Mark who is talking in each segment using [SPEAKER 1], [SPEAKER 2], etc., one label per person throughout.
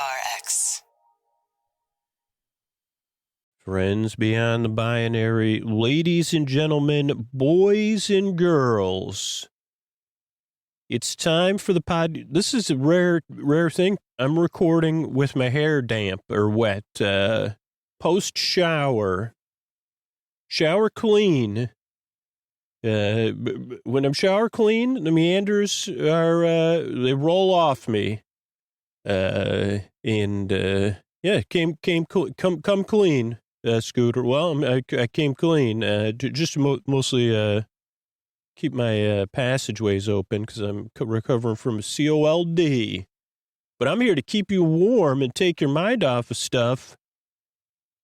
[SPEAKER 1] PRX.
[SPEAKER 2] Friends beyond the binary, ladies and gentlemen, boys and girls, it's time for the pod. This is a rare thing. I'm recording with my hair damp or wet, post-shower, shower clean. When I'm shower clean, the meanders are, they roll off me. Yeah, come clean, Scooter. Well, I came clean, just mostly, keep my, passageways open because I'm recovering from a COLD. But I'm here to keep you warm and take your mind off of stuff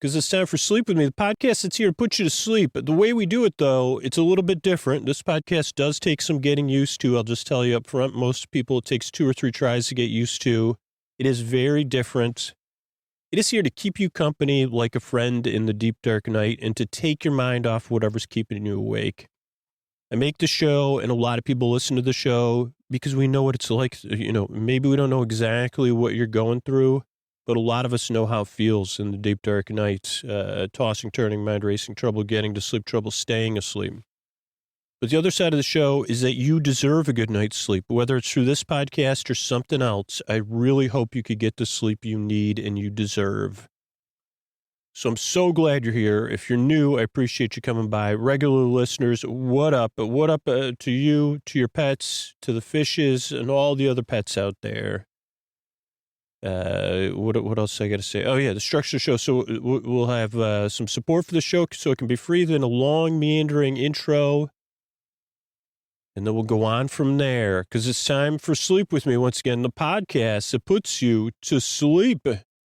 [SPEAKER 2] because it's time for Sleep With Me, the podcast that's here to put you to sleep. The way we do it, though, it's a little bit different. This podcast does take some getting used to. I'll just tell you up front, most people, it takes 2 or 3 tries to get used to. It is very different. It is here to keep you company like a friend in the deep, dark night and to take your mind off whatever's keeping you awake. I make the show, and a lot of people listen to the show because we know what it's like. You know, maybe we don't know exactly what you're going through, but a lot of us know how it feels in the deep, dark night, tossing, turning, mind racing, trouble getting to sleep, trouble staying asleep. But the other side of the show is that you deserve a good night's sleep, whether it's through this podcast or something else. I really hope you could get the sleep you need and you deserve. So I'm so glad you're here. If you're new, I appreciate you coming by. Regular listeners, what up? What up to you, to your pets, to the fishes, and all the other pets out there? What else I got to say? Oh, yeah, the structure of the show. So we'll have some support for the show so it can be free, then a long, meandering intro. And then we'll go on from there because it's time for Sleep With Me. Once again, the podcast that puts you to sleep.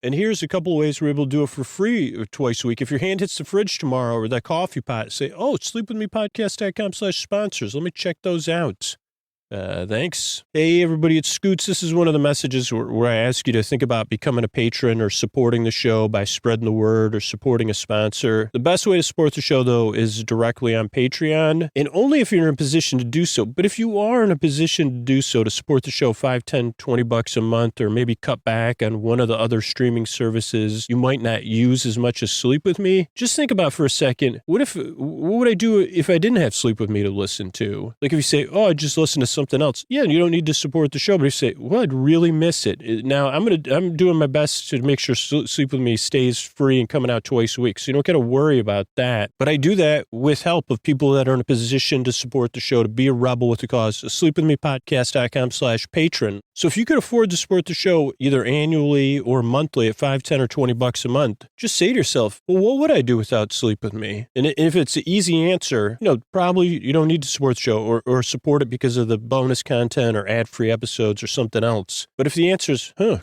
[SPEAKER 2] And here's a couple of ways we're able to do it for free twice a week. If your hand hits the fridge tomorrow or that coffee pot, say, oh, sleepwithmepodcast.com/sponsors. Let me check those out. Thanks. Hey, everybody, it's Scoots. This is one of the messages where I ask you to think about becoming a patron or supporting the show by spreading the word or supporting a sponsor. The best way to support the show, though, is directly on Patreon, and only if you're in a position to do so. But if you are in a position to do so, to support the show $5, $10, $20 a month, or maybe cut back on one of the other streaming services you might not use as much as Sleep With Me, just think about for a second, what would I do if I didn't have Sleep With Me to listen to? Like if you say, oh, I just listen to something else. Yeah, you don't need to support the show, but you say, well, I'd really miss it. Now, I'm doing my best to make sure Sleep With Me stays free and coming out twice a week, so you don't got to worry about that. But I do that with help of people that are in a position to support the show, to be a rebel with the cause. sleepwithmepodcast.com/patron. So if you could afford to support the show either annually or monthly at $5, $10, or $20 a month, just say to yourself, well, what would I do without Sleep With Me? And if it's an easy answer, probably you don't need to support the show or support it because of the bonus content or ad-free episodes or something else. But if the answer is, oh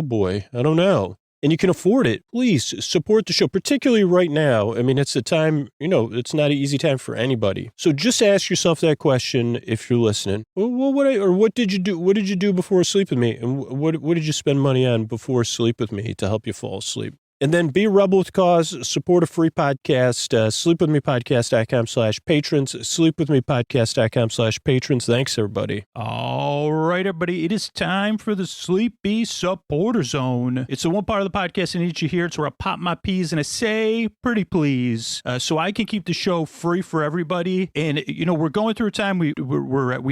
[SPEAKER 2] boy, I don't know, and you can afford it, please support the show, particularly right now. I mean, it's a time, it's not an easy time for anybody. So just ask yourself that question if you're listening. Well, what did you do? What did you do before Sleep With Me? And what did you spend money on before Sleep With Me to help you fall asleep? And then be a rebel with cause, support a free podcast, sleepwithmepodcast.com/patrons, sleepwithmepodcast.com/patrons. Thanks, everybody. All right, everybody. It is time for the Sleepy Supporter Zone. It's the one part of the podcast I need you here. It's where I pop my peas and I say, pretty please, so I can keep the show free for everybody. And, we're going through a time we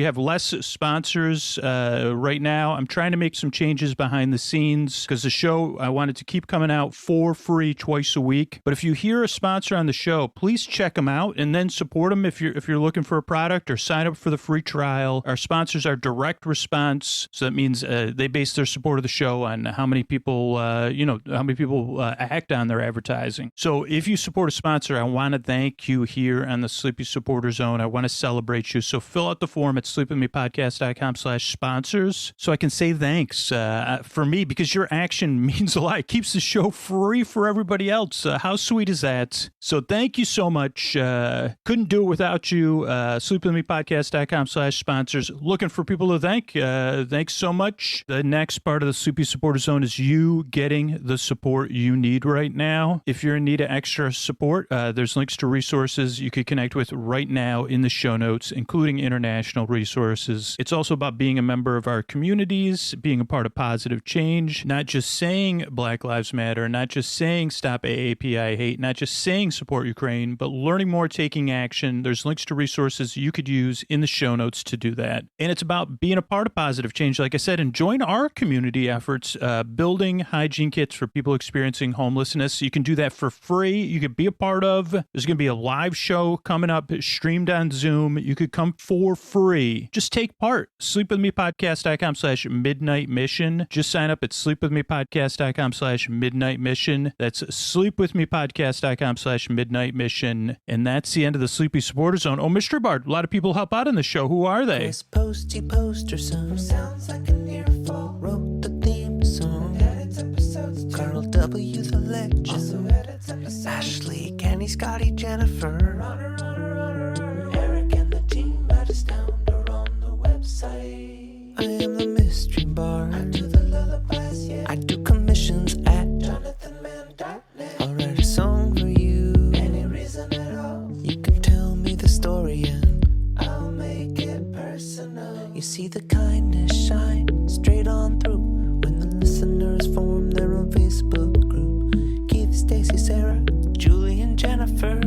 [SPEAKER 2] have less sponsors right now. I'm trying to make some changes behind the scenes because the show, I wanted to keep coming out for free twice a week. But if you hear a sponsor on the show, please check them out and then support them if you're looking for a product, or sign up for the free trial. Our sponsors are direct response, so that means they base their support of the show on how many people act on their advertising. So if you support a sponsor, I want to thank you here on the Sleepy Supporter Zone. I want to celebrate you. So fill out the form at sleepwithmepodcast.com/sponsors so I can say thanks for me, because your action means a lot. It keeps the show free.
[SPEAKER 1] free for everybody else. How sweet is that? So thank you so much. Couldn't do it without you. Sleepwithmepodcast.com/sponsors. Looking for people to thank. Thanks so much. The next part of the Sleepy Supporter Zone is you getting the support you need right now. If you're in need of extra support, there's links to resources you could connect with right now in the show notes, including international resources. It's also about being a member of our communities, being a part of positive change, not just saying Black Lives Matter, not just saying stop AAPI hate, not just saying support Ukraine, but learning more, taking action. There's links to resources you could use in the show notes to do that. And it's about being a part of positive change, like I said, and join our community efforts, building hygiene kits for people experiencing homelessness. You can do that for free. You could be a part of. There's going to be a live show coming up, streamed on Zoom. You could come for free. Just take part. Sleepwithmepodcast.com/midnight mission. Just sign up at sleepwithmepodcast.com/midnight mission. That's sleepwithmepodcast.com/midnight mission. And that's the end of the Sleepy Supporter Zone. Oh, Mr. Bard, a lot of people help out in the show. Who are they?
[SPEAKER 3] This posty poster son sounds like an earful. Wrote the theme song. Edits episodes too. Carl W. the legend. Also edits episodes. Ashley, Kenny, Scotty, Jennifer. Runner. Eric and the team at Astound are on the website. I am the mystery bard. I do the lullabies, yeah. I do commissions at jonathanmann.net. I'll write a song for you. Any reason at all. You can tell me the story and I'll make it personal. You see the kindness shine straight on through when the listeners form their own Facebook group. Keith, Stacy, Sarah, Julie, and Jennifer.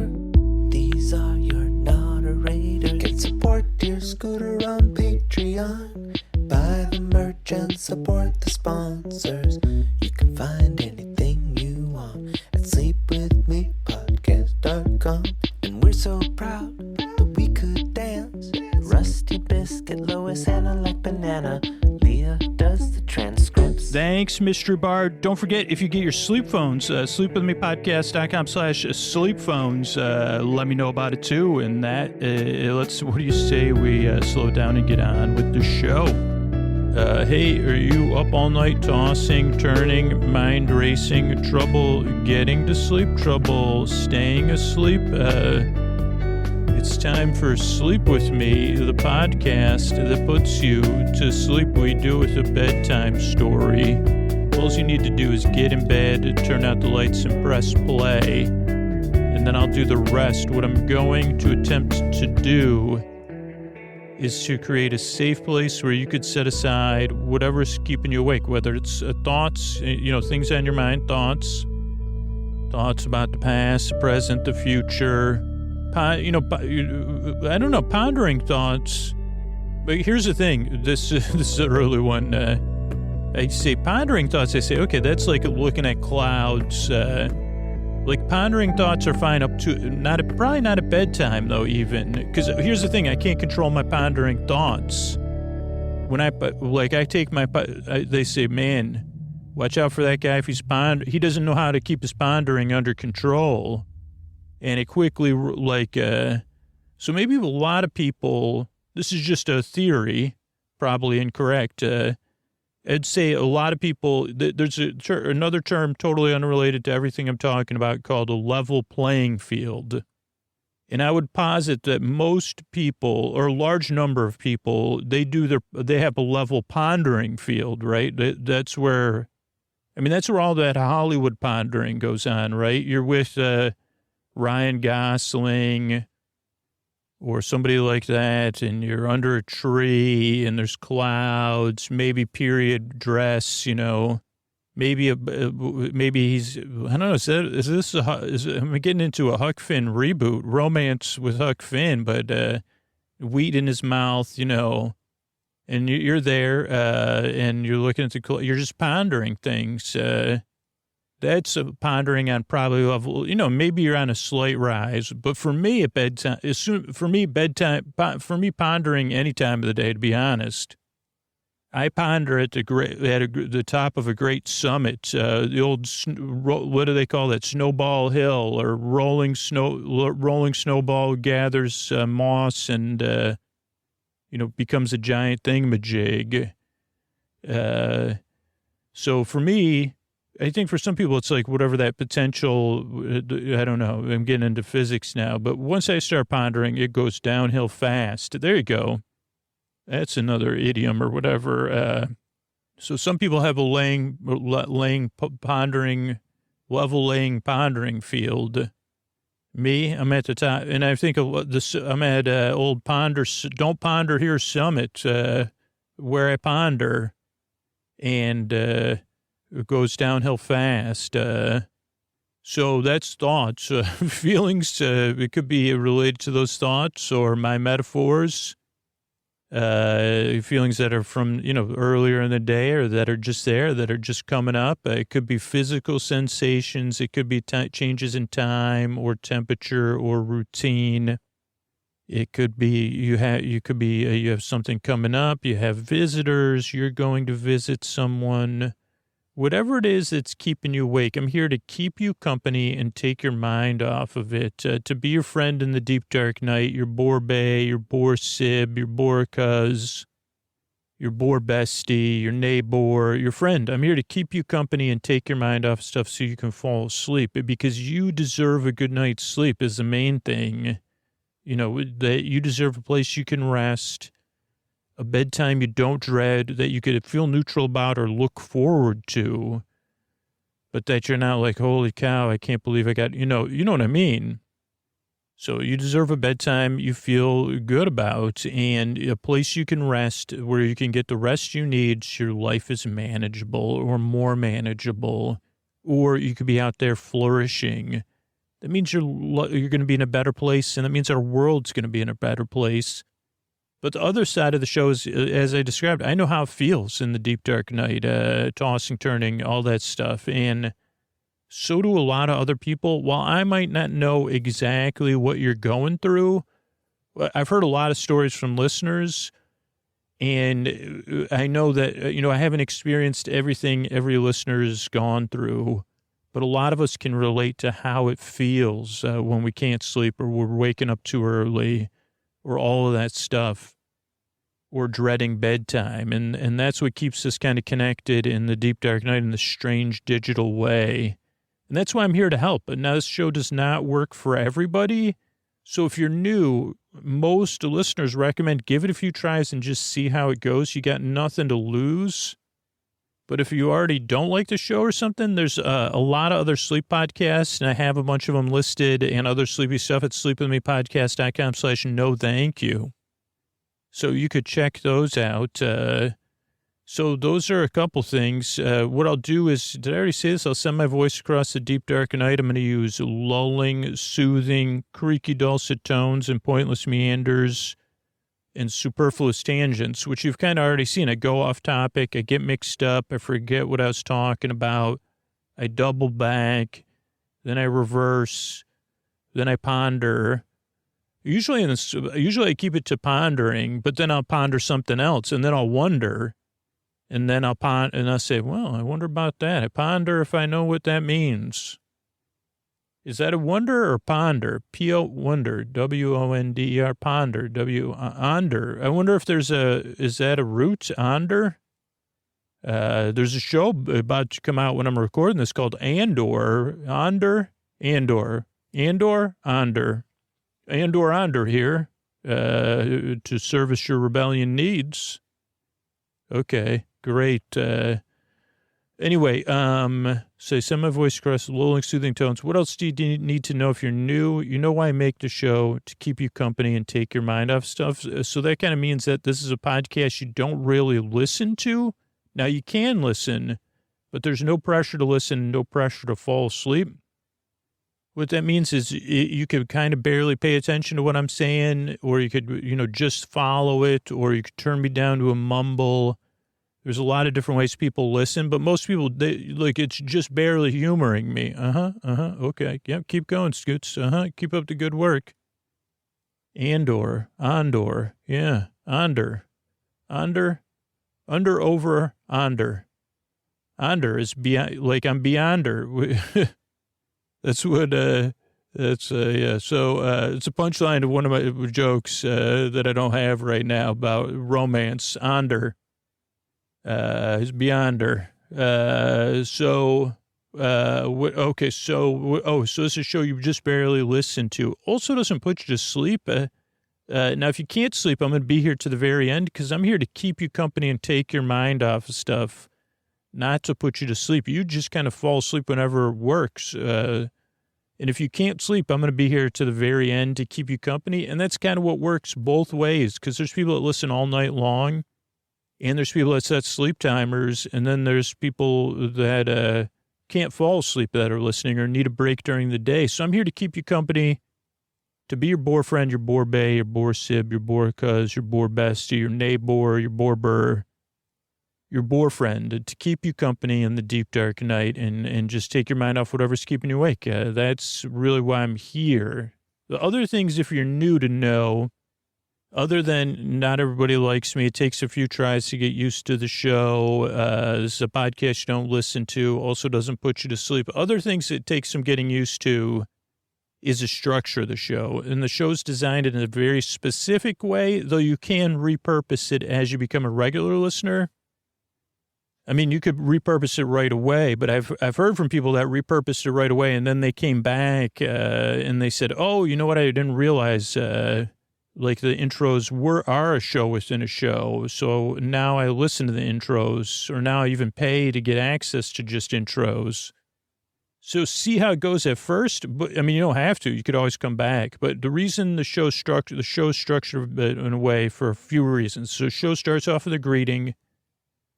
[SPEAKER 3] These are your moderators. Get support dear Scooter on Patreon. Buy the merch and support the sponsors. You can find anything you want at sleepwithmepodcast.com. And we're so proud that we could dance. Rusty Biscuit, Lois, Hannah like banana. Leah does the transcripts.
[SPEAKER 1] Thanks, Mr. Bard. Don't forget, if you get your sleep phones, sleepwithmepodcast.com/sleep phones. Let me know about it too. And that, what do you say we slow down and get on with the show? Hey, are you up all night tossing, turning, mind racing, trouble getting to sleep, trouble staying asleep? It's time for Sleep With Me, the podcast that puts you to sleep. We do with a bedtime story. All you need to do is get in bed, turn out the lights, and press play. And then I'll do the rest. What I'm going to attempt to do is to create a safe place where you could set aside whatever's keeping you awake, whether it's thoughts, things on your mind, thoughts about the past, the present, the future, I don't know, pondering thoughts. But here's the thing, this is an early one. I say pondering thoughts, I say, okay, that's like looking at clouds. Like pondering thoughts are fine up to, probably not at bedtime though even. Because here's the thing, I can't control my pondering thoughts. When they say, man, watch out for that guy if he doesn't know how to keep his pondering under control. And it quickly, so maybe a lot of people, this is just a theory, probably incorrect. I'd say a lot of people, there's another term totally unrelated to everything I'm talking about called a level playing field. And I would posit that most people, or a large number of people, they have a level pondering field, right? That's where all that Hollywood pondering goes on, right? You're with, Ryan Gosling or somebody like that, and you're under a tree and there's clouds, maybe period dress, maybe he's, I don't know, am I getting into a Huck Finn reboot, romance with Huck Finn, but weed in his mouth, and you're there and you're looking at you're just pondering things. That's pondering on probably level, maybe you're on a slight rise. But for me at bedtime, pondering any time of the day, to be honest, I ponder at the top of a great summit, the old, what do they call that? Snowball Hill, or rolling snowball gathers moss and, becomes a giant thingamajig. So for me, I think for some people, it's like whatever that potential, I don't know, I'm getting into physics now, but once I start pondering, it goes downhill fast. There you go. That's another idiom or whatever. So some people have a level laying pondering field. Me, I'm at the top, and I think of this, I'm at old Don't Ponder Here Summit, where I ponder, and it goes downhill fast. So that's thoughts, feelings. It could be related to those thoughts or my metaphors. Feelings that are from, earlier in the day or that are just there, that are just coming up. It could be physical sensations. It could be changes in time or temperature or routine. It could be, you have something coming up. You have visitors. You're going to visit someone. Whatever it is that's keeping you awake, I'm here to keep you company and take your mind off of it, to be your friend in the deep, dark night, your bore bae, your bore sib, your bore cuz, your bore bestie, your neighbor, your friend. I'm here to keep you company and take your mind off stuff so you can fall asleep, because you deserve a good night's sleep is the main thing. That you deserve a place you can rest, a bedtime you don't dread, that you could feel neutral about or look forward to, but that you're not like, holy cow, I can't believe I got, you know what I mean? So you deserve a bedtime you feel good about and a place you can rest where you can get the rest you need so your life is manageable or more manageable, or you could be out there flourishing. That means you're going to be in a better place, and that means our world's going to be in a better place. But the other side of the show is, as I described, I know how it feels in the deep, dark night, tossing, turning, all that stuff. And so do a lot of other people. While I might not know exactly what you're going through, I've heard a lot of stories from listeners. And I know that, I haven't experienced everything every listener's gone through. But a lot of us can relate to how it feels when we can't sleep or we're waking up too early, or all of that stuff, or dreading bedtime. And that's what keeps us kind of connected in the deep, dark night in the strange digital way. And that's why I'm here to help. But now this show does not work for everybody. So if you're new, most listeners recommend give it a few tries and just see how it goes. You got nothing to lose. But if you already don't like the show or something, there's a lot of other sleep podcasts, and I have a bunch of them listed, and other sleepy stuff at sleepwithmepodcast.com/no thank you. So you could check those out. So those are a couple things. What I'll do is, did I already say this? I'll send my voice across the deep, dark night. I'm going to use lulling, soothing, creaky, dulcet tones and pointless meanders and superfluous tangents, which you've kind of already seen. I go off topic. I get mixed up. I forget what I was talking about. I double back. Then I reverse. Then I ponder. Usually I keep it to pondering, but then I'll ponder something else, and then I'll wonder. And then I'll say, well, I wonder about that. I ponder if I know what that means. Is that a wonder or ponder? Wonder, W-O-N-D-E-R, ponder, onder. I wonder if is that a root, onder? There's a show about to come out when I'm recording this called Andor here, to service your rebellion needs. Okay, great. Anyway, say send my voice across lulling, soothing tones. What else do you need to know if you're new? You know why I make the show, to keep you company and take your mind off stuff. So that kind of means that this is a podcast you don't really listen to. Now you can listen, but there's no pressure to listen, no pressure to fall asleep. What that means is you could kind of barely pay attention to what I'm saying, or you could, just follow it, or you could turn me down to a mumble. There's a lot of different ways people listen, but most people, it's just barely humoring me. Okay. Yep. Keep going, Scoots. Keep up the good work. Andor. Yeah. Onder, over, onder. Onder is beyond, like I'm beyonder. That's what, yeah. So, it's a punchline of one of my jokes, that I don't have right now about romance. Onder. Is beyonder. So Okay, so this is a show you just barely listen to. Also doesn't put you to sleep. Now, if you can't sleep, I'm going to be here to the very end because I'm here to keep you company and take your mind off of stuff, not to put you to sleep. You just kind of fall asleep whenever it works. And if you can't sleep, I'm going to be here to the very end to keep you company. And that's kind of what works both ways because there's people that listen all night long and there's people that set sleep timers. And then there's people that can't fall asleep that are listening or need a break during the day. So I'm here to keep you company, to be your boyfriend, your borbay, your borsib, your borcuz, your borbestie, your neighbor, your borbur, your boyfriend, to keep you company in the deep, dark night and just take your mind off whatever's keeping you awake. That's really why I'm here. The other things, if you're new to know, other than not everybody likes me, it takes a few tries to get used to the show. This is a podcast you don't listen to, also doesn't put you to sleep. Other things it takes some getting used to is the structure of the show. And the show's designed in a very specific way, though you can repurpose it as you become a regular listener. I mean, you could repurpose it right away, but I've heard from people that repurposed it right away, and then they came back and they said, "Oh, you know what? I didn't realize like the intros are a show within a show. So now I listen to the intros, or now I even pay to get access to just intros." So see how it goes at first. But I mean, you don't have to. You could always come back. But the reason the show's structured in a way for a few reasons. So the show starts off with a greeting.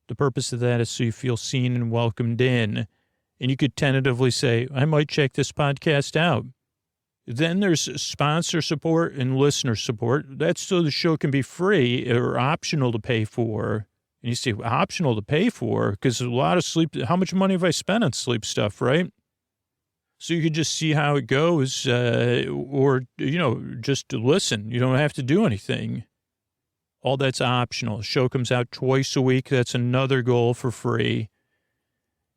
[SPEAKER 1] The purpose of that is so you feel seen and welcomed in. And you could tentatively say, I might check this podcast out. Then there's sponsor support and listener support. That's so the show can be free or optional to pay for. And you say, optional to pay for? Because a lot of sleep, how much money have I spent on sleep stuff, right? So you could just see how it goes or, just to listen. You don't have to do anything. All that's optional. The show comes out twice a week. That's another goal for free.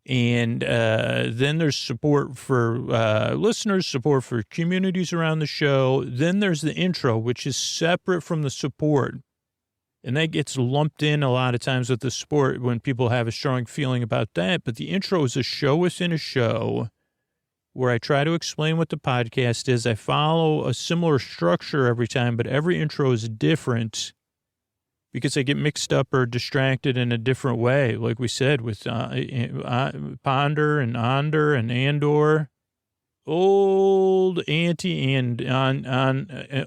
[SPEAKER 1] And then there's support for listeners, support for communities around the show. Then there's the intro, which is separate from the support. And that gets lumped in a lot of times with the support when people have a strong feeling about that. But the intro is a show within a show where I try to explain what the podcast is. I follow a similar structure every time, but every intro is different, because I get mixed up or distracted in a different way, like we said, with Ponder and Onder and Andor, old Auntie and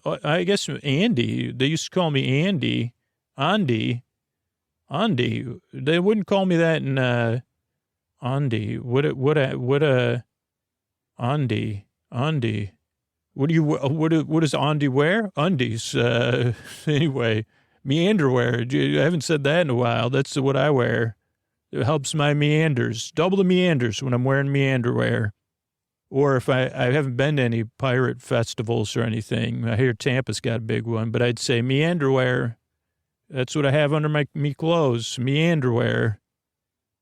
[SPEAKER 1] I guess Andy. They used to call me Andy, Andy. They wouldn't call me that in Andy. What Andy. What does Andy wear? Undies. Anyway. Meanderwear. I haven't said that in a while. That's what I wear. It helps my meanders. Double the meanders when I'm wearing meanderwear. Or if I haven't been to any pirate festivals or anything. I hear Tampa's got a big one, but I'd say meanderwear. That's what I have under me clothes. Meanderwear.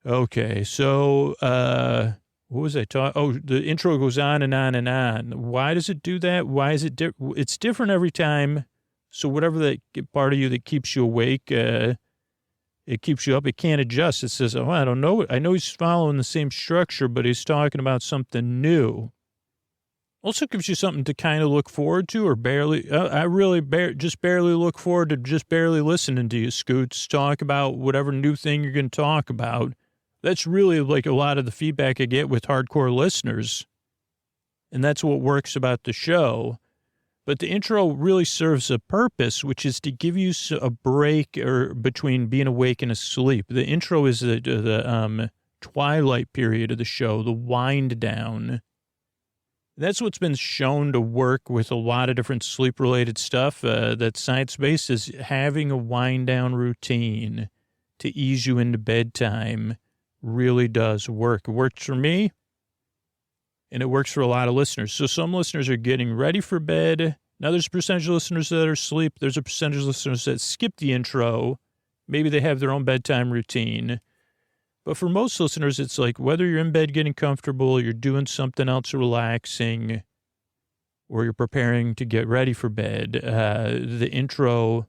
[SPEAKER 1] Okay, so what was I talking? Oh, the intro goes on and on and on. Why does it do that? Why is it different? It's different every time. So whatever that part of you that keeps you awake, it keeps you up, it can't adjust. It says, oh, I don't know. I know he's following the same structure, but he's talking about something new. Also gives you something to kind of look forward to, or barely. I really just barely look forward to just barely listening to you, Scoots, talk about whatever new thing you're going to talk about. That's really like a lot of the feedback I get with hardcore listeners. And that's what works about the show. But the intro really serves a purpose, which is to give you a break or between being awake and asleep. The intro is the twilight period of the show, the wind down. That's what's been shown to work with a lot of different sleep-related stuff. That's science-based, is having a wind-down routine to ease you into bedtime really does work. It works for me. And it works for a lot of listeners. So some listeners are getting ready for bed. Now there's a percentage of listeners that are asleep. There's a percentage of listeners that skip the intro. Maybe they have their own bedtime routine. But for most listeners, it's like whether you're in bed getting comfortable, you're doing something else relaxing, or you're preparing to get ready for bed, the intro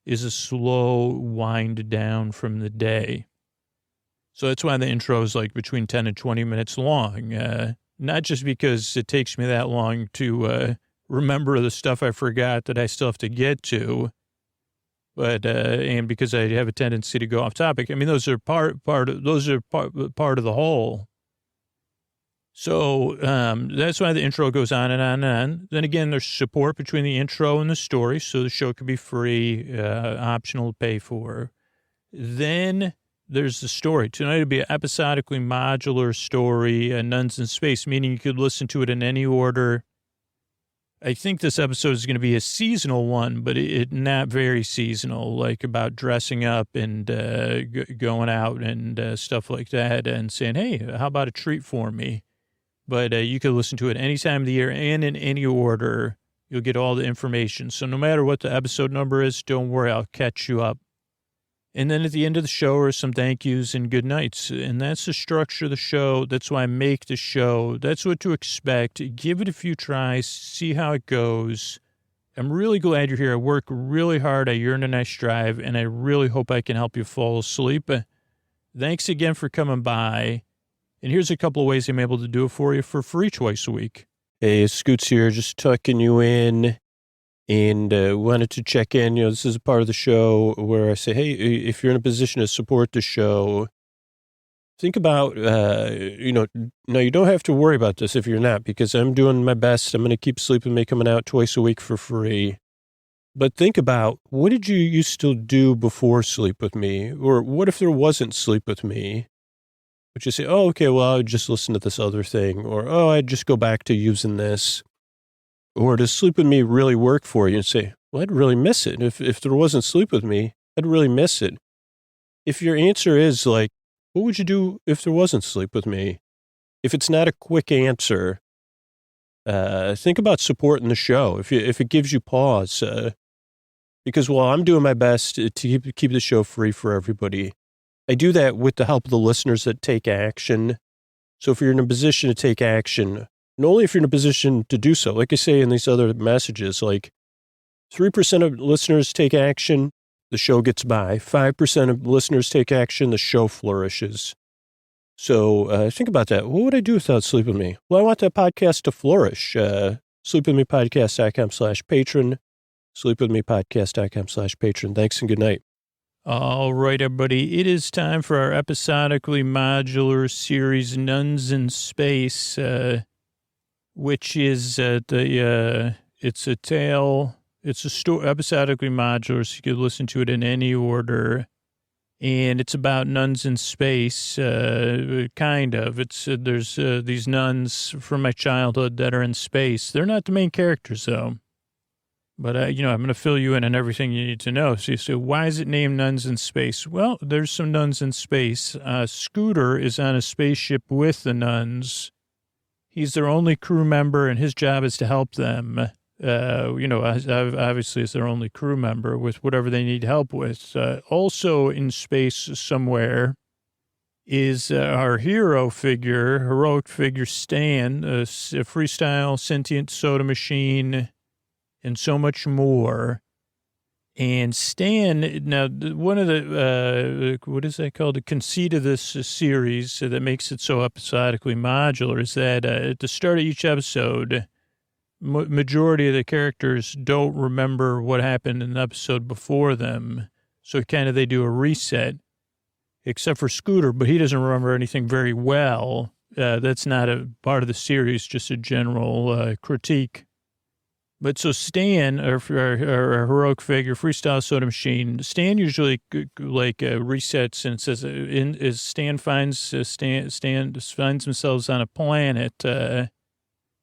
[SPEAKER 1] is a slow wind down from the day. So that's why the intro is like between 10 and 20 minutes long. Not just because it takes me that long to remember the stuff I forgot that I still have to get to, but and because I have a tendency to go off topic. I mean, those are part of the whole. So that's why the intro goes on and on and on. Then again, there's support between the intro and the story, so the show could be free, optional to pay for. Then there's the story. Tonight would be an episodically modular story, Nuns in Space, meaning you could listen to it in any order. I think this episode is going to be a seasonal one, but it not very seasonal, like about dressing up and going out and stuff like that and saying, hey, how about a treat for me? But you could listen to it any time of the year and in any order. You'll get all the information. So no matter what the episode number is, don't worry, I'll catch you up. And then at the end of the show are some thank yous and good nights. And that's the structure of the show. That's why I make the show. That's what to expect. Give it a few tries. See how it goes. I'm really glad you're here. I work really hard. I yearn a nice drive, and I really hope I can help you fall asleep. Thanks again for coming by. And here's a couple of ways I'm able to do it for you for free twice a week.
[SPEAKER 2] Hey, Scoots here, just tucking you in. And wanted to check in. You know, this is a part of the show where I say, hey, if you're in a position to support the show, think about, no, you don't have to worry about this if you're not, because I'm doing my best. I'm going to keep Sleep With Me coming out twice a week for free. But think about, what did you used to do before Sleep With Me? Or what if there wasn't Sleep With Me? Would you say, oh, okay, well, I would just listen to this other thing. Or, oh, I'd just go back to using this. Or does Sleep With Me really work for you? And say, well, I'd really miss it. If there wasn't Sleep With Me, I'd really miss it. If your answer is like, what would you do if there wasn't Sleep With Me? If it's not a quick answer, think about supporting the show. If it gives you pause, because while I'm doing my best to keep the show free for everybody, I do that with the help of the listeners that take action. So if you're in a position to take action, and only if you're in a position to do so, like I say in these other messages, like 3% of listeners take action, the show gets by. 5% of listeners take action, the show flourishes. So think about that. What would I do without Sleep With Me? Well, I want that podcast to flourish. sleepwithmepodcast.com/patron, sleepwithmepodcast.com/patron. Thanks and good night.
[SPEAKER 1] All right, everybody. It is time for our episodically modular series, Nuns in Space, which is it's a tale, it's a story, episodically modular, so you could listen to it in any order. And it's about nuns in space, kind of. There's these nuns from my childhood that are in space. They're not the main characters, though. But, I'm going to fill you in on everything you need to know. So you say, why is it named Nuns in Space? Well, there's some nuns in space. Scooter is on a spaceship with the nuns. He's their only crew member, and his job is to help them. Obviously, it's their only crew member with whatever they need help with. Also in space somewhere is our heroic figure, Stan, a freestyle sentient soda machine, and so much more. And Stan, now, one of the, what is that called? The conceit of this series that makes it so episodically modular is that at the start of each episode, majority of the characters don't remember what happened in the episode before them. So kind of they do a reset, except for Scooter, but he doesn't remember anything very well. That's not a part of the series, just a general critique. But so Stan, our heroic figure, freestyle soda machine, Stan usually resets and says, Stan finds themselves on a planet that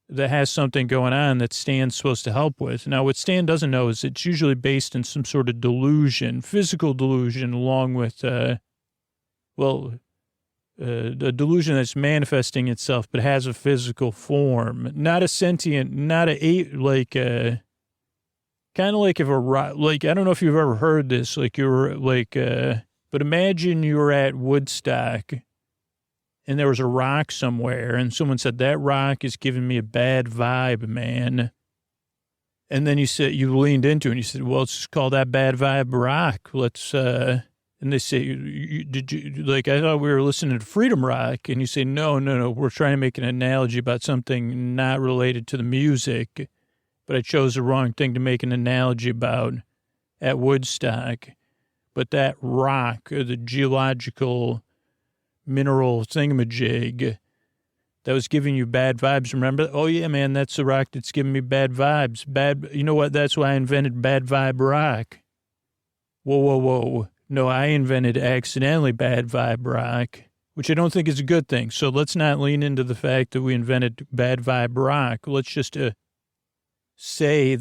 [SPEAKER 1] has something going on that Stan's supposed to help with. Now, what Stan doesn't know is it's usually based in some sort of delusion, physical delusion, along with, a delusion that's manifesting itself, but has a physical form, not a sentient, not kind of like if I don't know if you've ever heard this, but imagine you were at Woodstock and there was a rock somewhere and someone said, that rock is giving me a bad vibe, man. And then you leaned into it and you said, well, let's call that bad vibe rock. And And they say, did you, like, I thought we were listening to Freedom Rock. And you say, no, we're trying to make an analogy about something not related to the music. But I chose the wrong thing to make an analogy about at Woodstock. But that rock, or the geological mineral thingamajig that was giving you bad vibes, remember? Oh, yeah, man, that's the rock that's giving me bad vibes. You know what? That's why I invented bad vibe rock. Whoa. No, I invented accidentally bad vibe rock, which I don't think is a good thing. So let's not lean into the fact that we invented bad vibe rock. Let's just say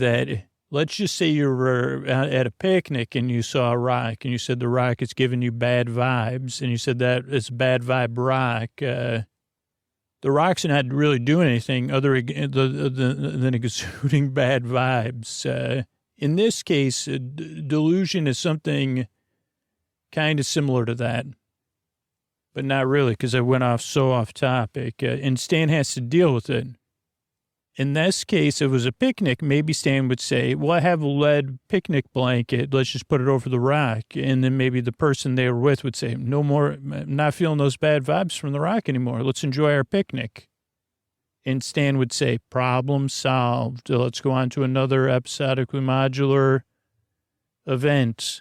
[SPEAKER 1] you were at a picnic and you saw a rock and you said the rock is giving you bad vibes and you said that it's bad vibe rock. The rock's not really doing anything other than exuding bad vibes. In this case, delusion is something kind of similar to that, but not really because I went off topic and Stan has to deal with it. In this case, if it was a picnic, maybe Stan would say, well, I have a lead picnic blanket. Let's just put it over the rock. And then maybe the person they were with would say, no more, I'm not feeling those bad vibes from the rock anymore. Let's enjoy our picnic. And Stan would say, problem solved. Let's go on to another episodically modular event.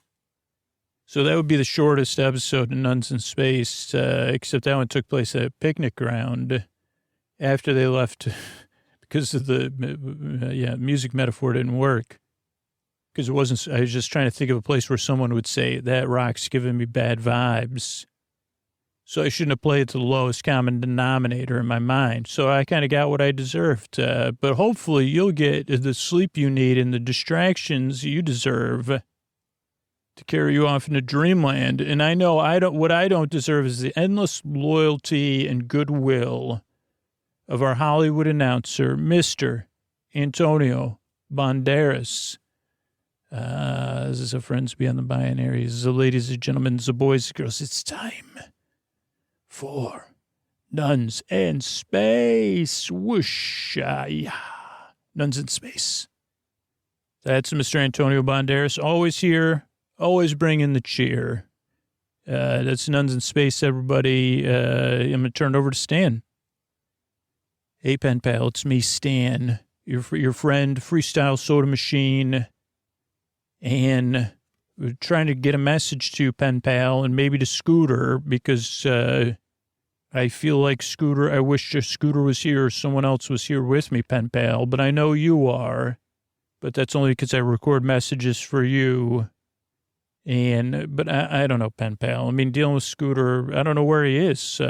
[SPEAKER 1] So that would be the shortest episode of Nuns in Space, except that one took place at a picnic ground after they left. Because of the, music metaphor didn't work. Because I was just trying to think of a place where someone would say, that rock's giving me bad vibes. So I shouldn't have played to the lowest common denominator in my mind. So I kind of got what I deserved. But hopefully you'll get the sleep you need and the distractions you deserve to carry you off into dreamland. And I know what I don't deserve is the endless loyalty and goodwill of our Hollywood announcer, Mr. Antonio Banderas. This is a friends beyond the binaries. The ladies and gentlemen, the boys and girls, it's time for Nuns in Space. Whoosh. Yeah. Nuns in Space. That's Mr. Antonio Banderas. Always here, always bringing the cheer. That's Nuns in Space, everybody. I'm going to turn it over to Stan. Hey, pen pal, it's me, Stan, your friend, freestyle soda machine, and we're trying to get a message to pen pal and maybe to Scooter because I feel like I wish Scooter was here or someone else was here with me, pen pal, but I know you are, but that's only because I record messages for you, but I don't know, pen pal. I mean, dealing with Scooter, I don't know where he is,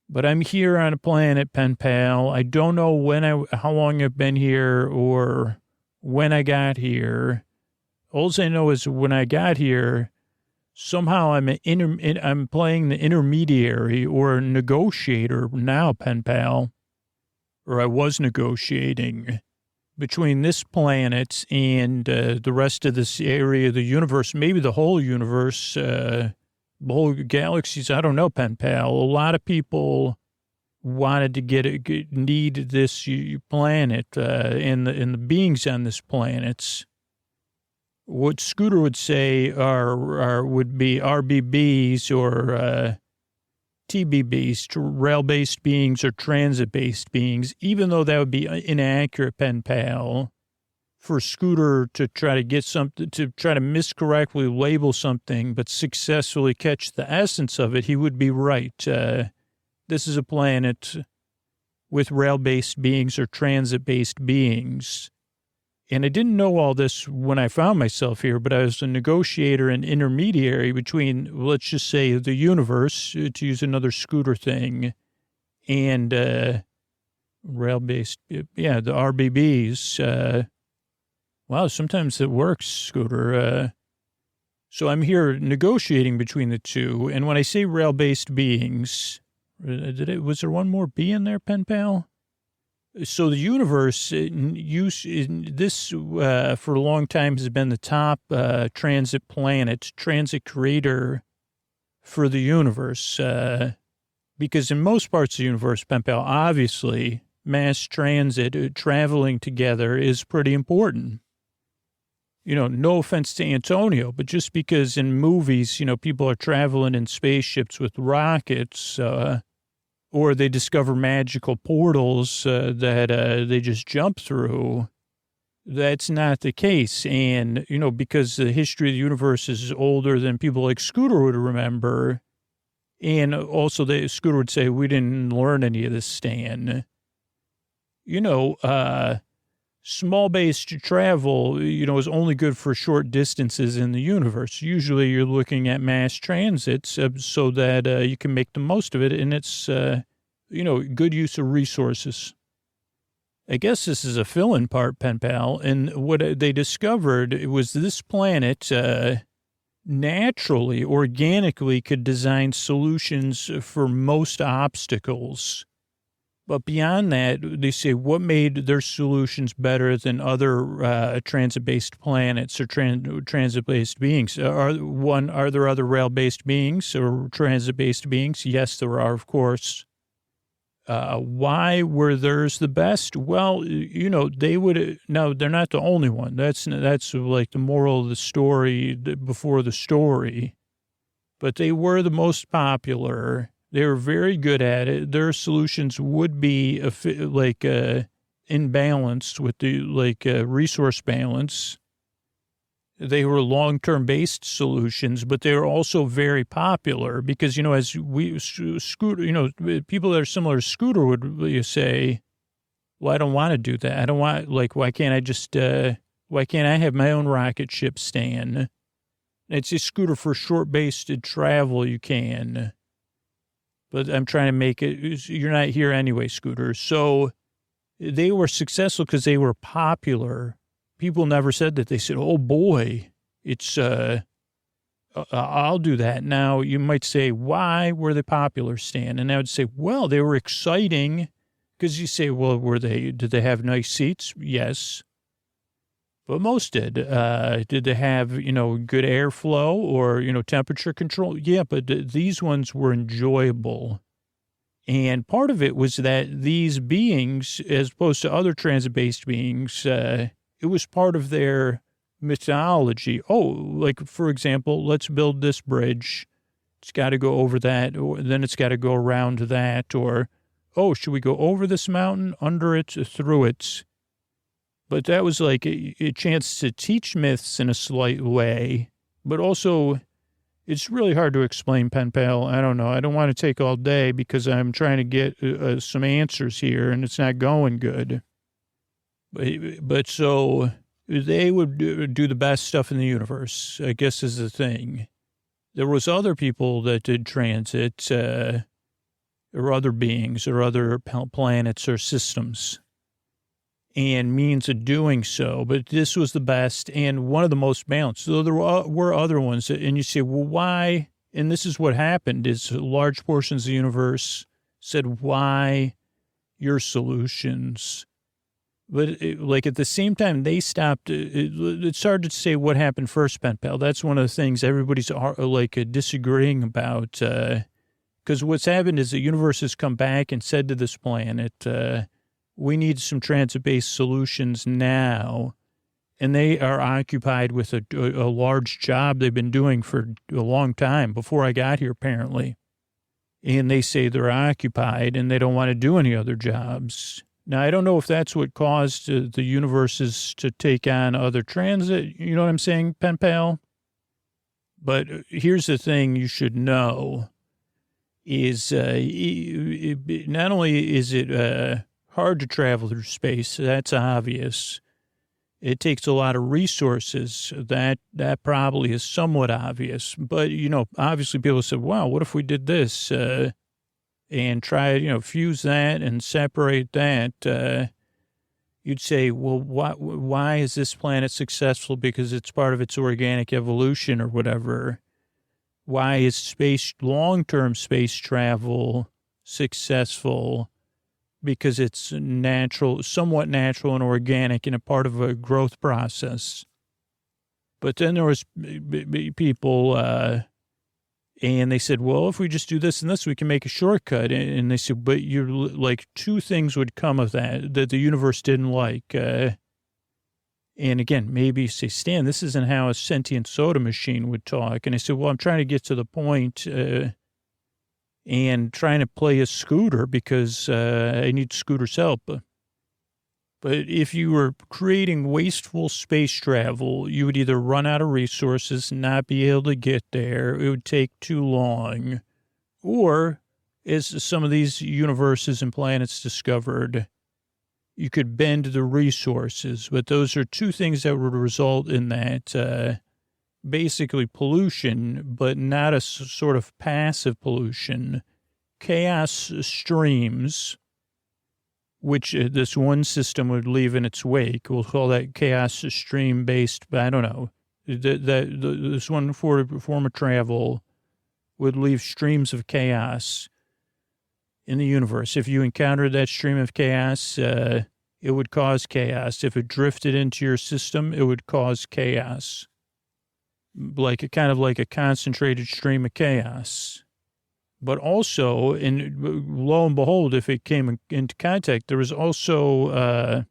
[SPEAKER 1] but I'm here on a planet, pen pal. I don't know how long I've been here or when I got here. All I know is when I got here, somehow I'm playing the intermediary or negotiator now, pen pal. Or I was negotiating between this planet and the rest of this area of the universe, maybe the whole universe, the whole galaxies, I don't know, pen pal. A lot of people wanted to need this planet and the beings on this planet. What Scooter would say would be RBBs or TBBs, rail-based beings or transit-based beings, even though that would be inaccurate, pen pal. For Scooter to try to get something, to try to miscorrectly label something, but successfully catch the essence of it, he would be right. This is a planet with rail-based beings or transit-based beings. And I didn't know all this when I found myself here, but I was a negotiator and intermediary between, let's just say, the universe, to use another Scooter thing, and rail-based, the RBBs. Wow, sometimes it works, Scooter. So I'm here negotiating between the two. And when I say rail-based beings, was there one more B in there, pen pal? So the universe, this for a long time has been the top transit planet, transit creator for the universe. Because in most parts of the universe, pen pal, obviously, mass transit, traveling together is pretty important. no offense to Antonio, but just because in movies, people are traveling in spaceships with rockets, or they discover magical portals that they just jump through, that's not the case. And, because the history of the universe is older than people like Scooter would remember. And also Scooter would say, we didn't learn any of this, Stan. Small based travel, is only good for short distances in the universe. Usually you're looking at mass transits so that you can make the most of it. And it's, good use of resources. I guess this is a fill-in part, pen pal. And what they discovered was this planet naturally, organically could design solutions for most obstacles. But beyond that, they say what made their solutions better than other transit-based planets or transit-based beings? Are there other rail-based beings or transit-based beings? Yes, there are, of course. Why were theirs the best? Well, they would, no, they're not the only one. That's like the moral of the story before the story. But they were the most popular. They were very good at it. Their solutions would be imbalanced with the resource balance. They were long-term based solutions, but they were also very popular because, as Scooter, people that are similar to Scooter would say, well, I don't want to do that. I don't want, why can't I have my own rocket ship, Stan? It's a Scooter for short-based travel, you can. But I'm trying to make it, you're not here anyway, Scooter. So they were successful because they were popular. People never said that. They said, oh, boy, it's, I'll do that. Now, you might say, why were they popular, Stan? And I would say, well, they were exciting because you say, well, did they have nice seats? Yes. But most did. Did they have, good airflow or, temperature control? Yeah, but these ones were enjoyable. And part of it was that these beings, as opposed to other transit-based beings, it was part of their mythology. Oh, for example, let's build this bridge. It's got to go over that, or then it's got to go around that, or, oh, should we go over this mountain, under it, through it? But that was like a chance to teach myths in a slight way, but also it's really hard to explain, pen pal. I don't know. I don't want to take all day because I'm trying to get some answers here and it's not going good. But so they would do the best stuff in the universe, I guess is the thing. There was other people that did transit, or other beings or other planets or systems and means of doing so. But this was the best and one of the most balanced. So there were other ones. And you say, well, why? And this is what happened is large portions of the universe said, why your solutions? But at the same time, they stopped. It's hard to say what happened first, pen pal. That's one of the things everybody's disagreeing about. Because what's happened is the universe has come back and said to this planet, we need some transit-based solutions now. And they are occupied with a large job they've been doing for a long time, before I got here, apparently. And they say they're occupied and they don't want to do any other jobs. Now, I don't know if that's what caused the universes to take on other transit. You know what I'm saying, pen pal? But here's the thing you should know is not only is it hard to travel through space, that's obvious. It takes a lot of resources. That probably is somewhat obvious. But, obviously people said, wow, what if we did this? And try, fuse that and separate that, you'd say, well, why is this planet successful? Because it's part of its organic evolution or whatever. Why is long-term space travel successful? Because it's natural, somewhat natural and organic and a part of a growth process. But then there was people, and they said, well, if we just do this and this, we can make a shortcut. And they said, but you're two things would come of that the universe didn't like. And again, maybe you say, Stan, this isn't how a sentient soda machine would talk. And I said, well, I'm trying to get to the point, and trying to play a Scooter because I need Scooter's help. But if you were creating wasteful space travel, you would either run out of resources, not be able to get there, it would take too long, or, as some of these universes and planets discovered, you could bend the resources. But those are two things that would result in that basically pollution, but not a sort of passive pollution. Chaos streams, which this one system would leave in its wake. We'll call that chaos stream based, but I don't know. This one form of travel would leave streams of chaos in the universe. If you encountered that stream of chaos, it would cause chaos. If it drifted into your system, it would cause chaos. Kind of like a concentrated stream of chaos. But also, and lo and behold, if it came into contact, there was also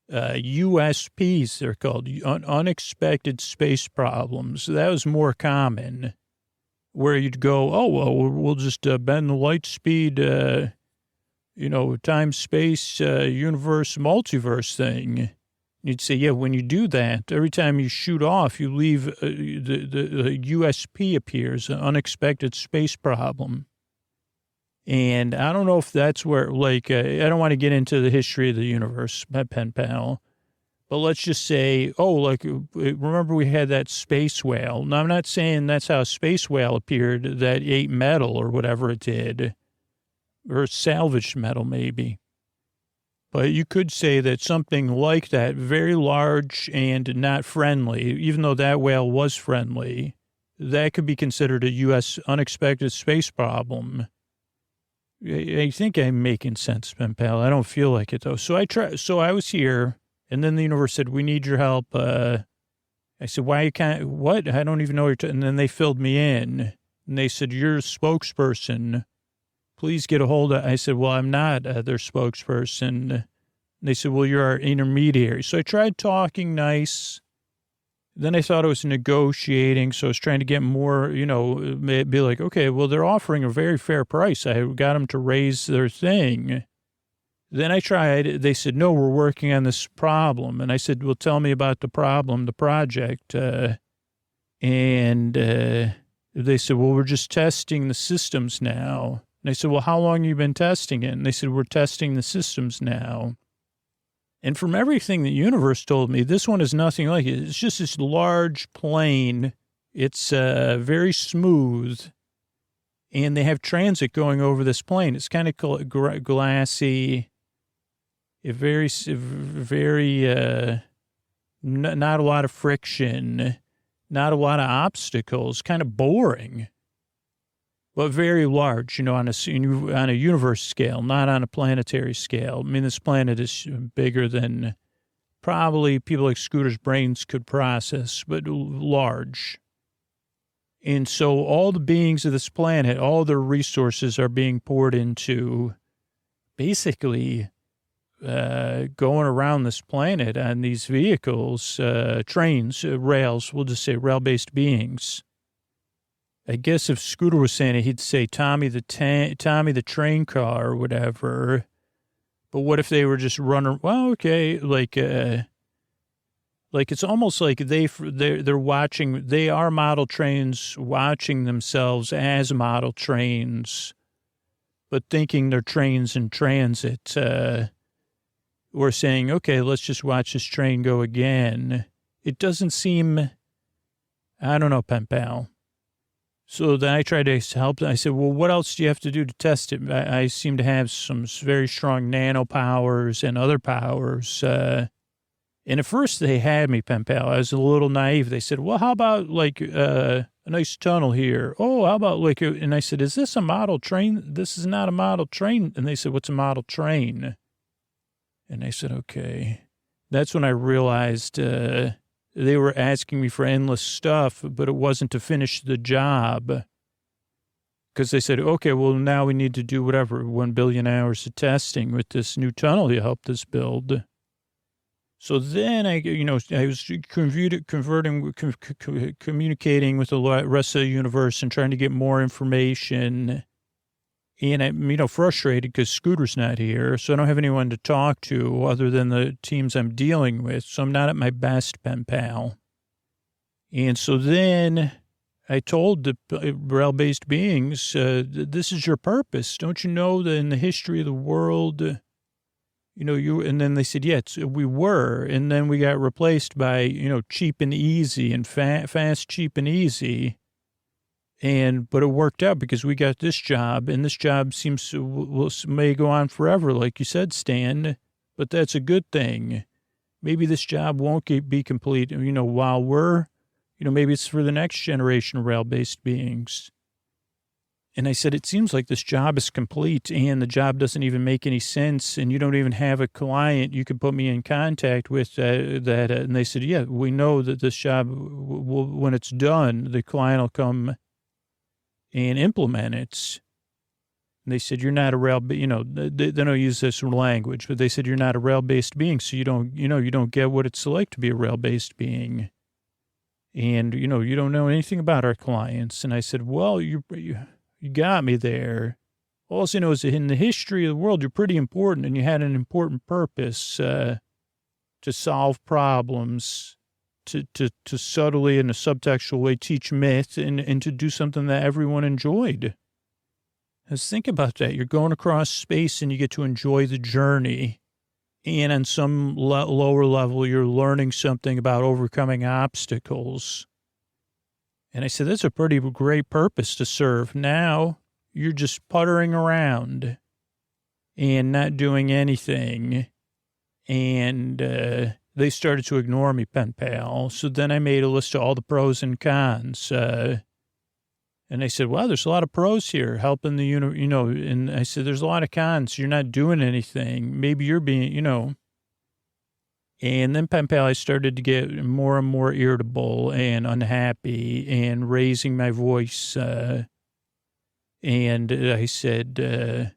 [SPEAKER 1] USPs, they're called, unexpected space problems. That was more common, where you'd go, oh, well, we'll just bend the light speed, time, space, universe, multiverse thing. You'd say, yeah, when you do that, every time you shoot off, you leave the USP appears, an unexpected space problem. And I don't know if that's where, I don't want to get into the history of the universe, my pen pal, but let's just say, remember we had that space whale. Now, I'm not saying that's how a space whale appeared that ate metal or whatever it did, or salvaged metal maybe. But you could say that something like that, very large and not friendly, even though that whale was friendly, that could be considered a U.S. unexpected space problem. I think I'm making sense, pen pal. I don't feel like it, though. So I was here, and then the universe said, we need your help. I said, why you can't, what? I don't even know what you're and then they filled me in, and they said, you're a spokesperson. Please get a hold of, I said, well, I'm not their spokesperson. They said, well, you're our intermediary. So I tried talking nice. Then I thought I was negotiating. So I was trying to get more, be like, okay, well, they're offering a very fair price. I got them to raise their thing. Then I tried, they said, no, we're working on this problem. And I said, well, tell me about the problem, the project. And they said, well, we're just testing the systems now. And I said, well, how long have you been testing it? And they said, we're testing the systems now. And from everything the universe told me, this one is nothing like it. It's just this large plane. It's very smooth. And they have transit going over this plane. It's kind of glassy. Very, not a lot of friction. Not a lot of obstacles. Kind of boring. But very large, on a universe scale, not on a planetary scale. I mean, this planet is bigger than probably people like Scooter's brains could process, but large. And so all the beings of this planet, all their resources are being poured into basically going around this planet on these vehicles, trains, rails, we'll just say rail-based beings. I guess if Scooter was saying it, he'd say Tommy the train car or whatever. But what if they were just running? Well, okay, like it's almost like they're watching. They are model trains watching themselves as model trains, but thinking they're trains in transit. Or saying, okay, let's just watch this train go again. It doesn't seem. I don't know, pen pal. So then I tried to help. I said, well, what else do you have to do to test it? I seem to have some very strong nano powers and other powers. And at first they had me, pen pal. I was a little naive. They said, well, how about a nice tunnel here? Oh, how about and I said, is this a model train? This is not a model train. And they said, what's a model train? And I said, okay. That's when I realized, they were asking me for endless stuff, but it wasn't to finish the job. Because they said, okay, well, now we need to do whatever, 1 billion hours of testing with this new tunnel you helped us build. So then I was communicating with the rest of the universe and trying to get more information. And I'm, frustrated because Scooter's not here. So I don't have anyone to talk to other than the teams I'm dealing with. So I'm not at my best, pen pal. And so then I told the realm-based beings, this is your purpose. Don't you know that in the history of the world, and then they said, yes, we were. And then we got replaced by, cheap and easy and fast, cheap and easy. But it worked out because we got this job, and this job may go on forever, like you said, Stan, but that's a good thing. Maybe this job won't be complete, while we're, maybe it's for the next generation of rail-based beings. And I said, it seems like this job is complete and the job doesn't even make any sense. And you don't even have a client you could put me in contact with that. And they said, yeah, we know that this job, when it's done, the client will come and implement it. And they said, you're not a they don't use this language, but they said, you're not a rail-based being. So you don't get what it's like to be a rail-based being. And, you don't know anything about our clients. And I said, well, you got me there. All I know is that in the history of the world, you're pretty important and you had an important purpose to solve problems, to subtly in a subtextual way teach myth and to do something that everyone enjoyed. Let's think about that. You're going across space and you get to enjoy the journey. And on some lower level, you're learning something about overcoming obstacles. And I said, that's a pretty great purpose to serve. Now you're just puttering around and not doing anything. And they started to ignore me, pen pal. So then I made a list of all the pros and cons. And they said, wow, there's a lot of pros here helping the, and I said, there's a lot of cons. You're not doing anything. Maybe you're being, And then, pen pal, I started to get more and more irritable and unhappy and raising my voice. And I said,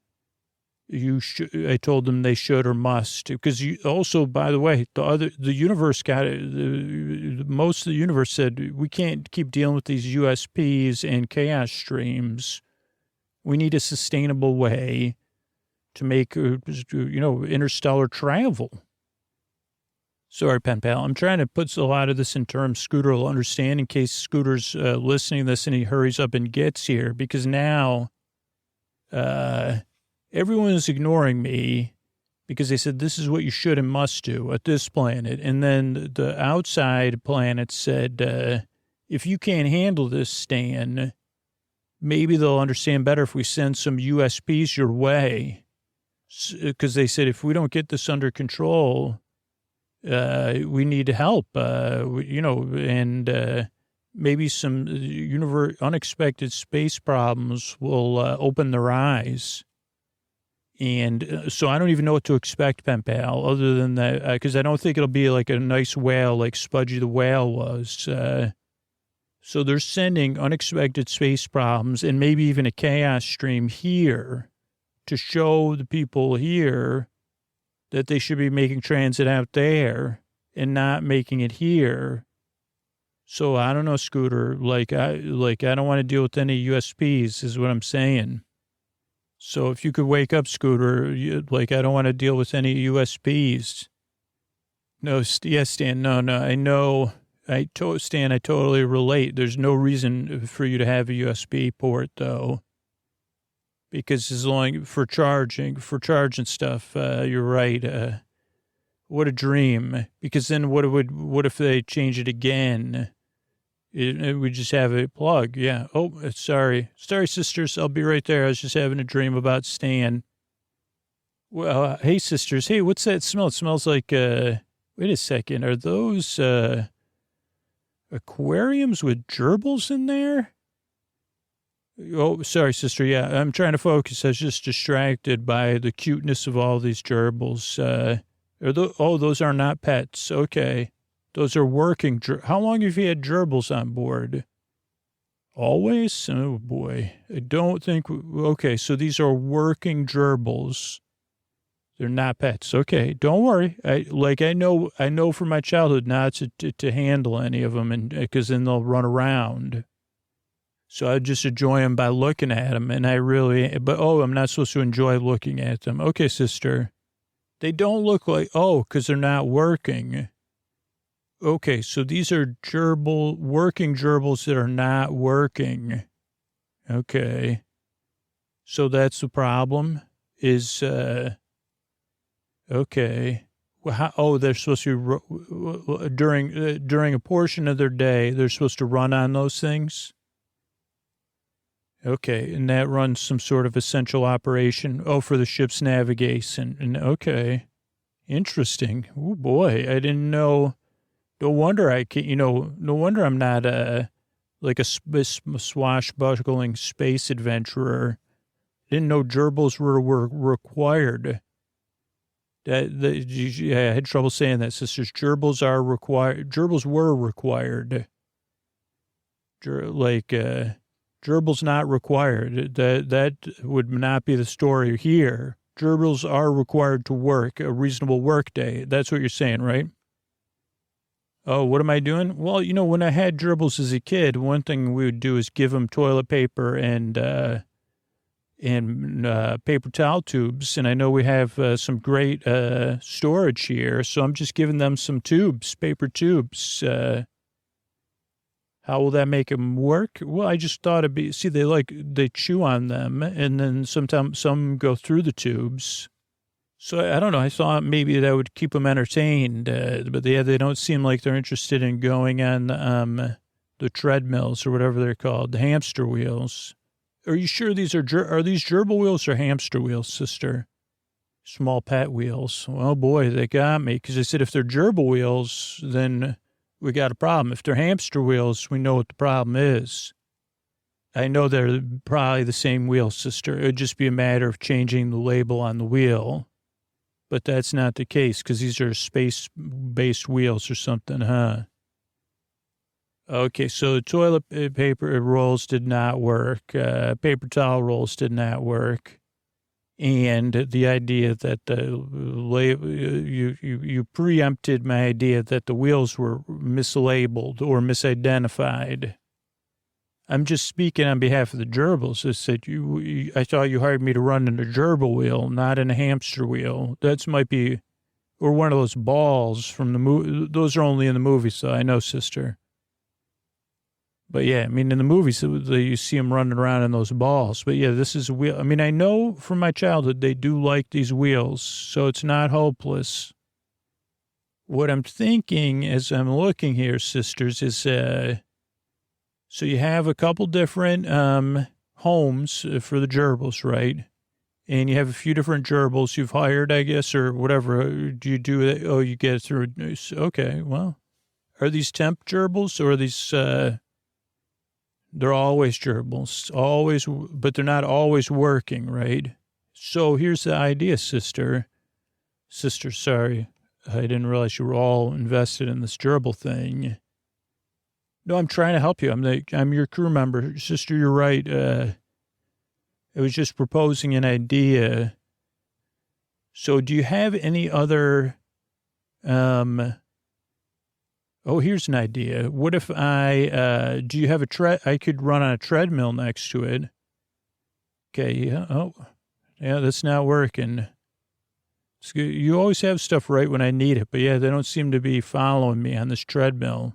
[SPEAKER 1] I told them they should or must. Because also, by the way, the universe most of the universe said, we can't keep dealing with these USPs and chaos streams. We need a sustainable way to make, interstellar travel. Sorry, pen pal. I'm trying to put a lot of this in terms Scooter will understand in case Scooter's listening to this and he hurries up and gets here. Because now everyone is ignoring me because they said this is what you should and must do at this planet. And then the outside planet said, if you can't handle this, Stan, maybe they'll understand better if we send some USPs your way. Because they said if we don't get this under control, we need help, and maybe some unexpected space problems will open their eyes. And so I don't even know what to expect, pen pal, other than that, because I don't think it'll be like a nice whale like Spudgy the Whale was. So they're sending unexpected space problems and maybe even a chaos stream here to show the people here that they should be making transit out there and not making it here. So I don't know, Scooter, I don't want to deal with any USPs is what I'm saying. So if you could wake up, Scooter, I don't want to deal with any USPs. No, yes, Stan, no, I know. Stan, I totally relate. There's no reason for you to have a USB port, though. Because as long for charging stuff, you're right. What a dream. Because then what if they change it again? It would just have a plug. Yeah. Oh, sorry, sisters. I'll be right there. I was just having a dream about Stan. Well, hey, sisters. Hey, what's that smell? It smells like, wait a second. Are those, aquariums with gerbils in there? Oh, sorry, sister. Yeah, I'm trying to focus. I was just distracted by the cuteness of all these gerbils. Those are not pets. Okay. Those are working. How long have you had gerbils on board? Always? Oh, boy. I don't think. Okay, so these are working gerbils. They're not pets. Okay, don't worry. I know from my childhood not to handle any of them, and because then they'll run around. So I just enjoy them by looking at them, and I'm not supposed to enjoy looking at them. Okay, sister. They don't look like, because they're not working. Okay, so these are working gerbils that are not working. Okay. So that's the problem is, okay. Well, they're supposed to, during a portion of their day, they're supposed to run on those things? Okay, and that runs some sort of essential operation. For the ship's navigation. And okay, interesting. Oh boy, I didn't know. No wonder no wonder I'm not like a swashbuckling space adventurer. Didn't know gerbils were required. I had trouble saying that, sisters. Gerbils are required. Gerbils were required. Gerbils not required. That would not be the story here. Gerbils are required to work a reasonable work day. That's what you're saying, right? Oh, what am I doing? Well, when I had gerbils as a kid, one thing we would do is give them toilet paper and paper towel tubes. And I know we have some great storage here, so I'm just giving them some tubes, paper tubes. How will that make them work? Well, I just thought they chew on them, and then sometimes some go through the tubes. So I don't know. I thought maybe that would keep them entertained, but they don't seem like they're interested in going on the treadmills or whatever they're called, the hamster wheels. Are you sure these are these gerbil wheels or hamster wheels, sister? Small pet wheels. Well, boy, they got me because I said if they're gerbil wheels, then we got a problem. If they're hamster wheels, we know what the problem is. I know they're probably the same wheel, sister. It would just be a matter of changing the label on the wheel. But that's not the case because these are space-based wheels or something, huh? Okay, so toilet paper rolls did not work. Paper towel rolls did not work. And the idea that you preempted my idea that the wheels were mislabeled or misidentified. I'm just speaking on behalf of the gerbils. I said I thought you hired me to run in a gerbil wheel, not in a hamster wheel. That might be, or one of those balls from the movie. Those are only in the movies, so I know, sister. But yeah, I mean, in the movies, you see them running around in those balls. But yeah, this is a wheel. I mean, I know from my childhood, they do like these wheels, so it's not hopeless. What I'm thinking as I'm looking here, sisters, is so you have a couple different homes for the gerbils, right? And you have a few different gerbils you've hired, I guess, or whatever. Do you do it? Oh, you get it through. Okay, well, are these temp gerbils or are these... They're always gerbils, always, but they're not always working, right? So here's the idea, sister. Sister, sorry. I didn't realize you were all invested in this gerbil thing. No, I'm trying to help you. I'm your crew member. Sister, you're right. I was just proposing an idea. So do you have any other, here's an idea. What if do you have I could run on a treadmill next to it. Okay, yeah, that's not working. You always have stuff right when I need it, but yeah, they don't seem to be following me on this treadmill.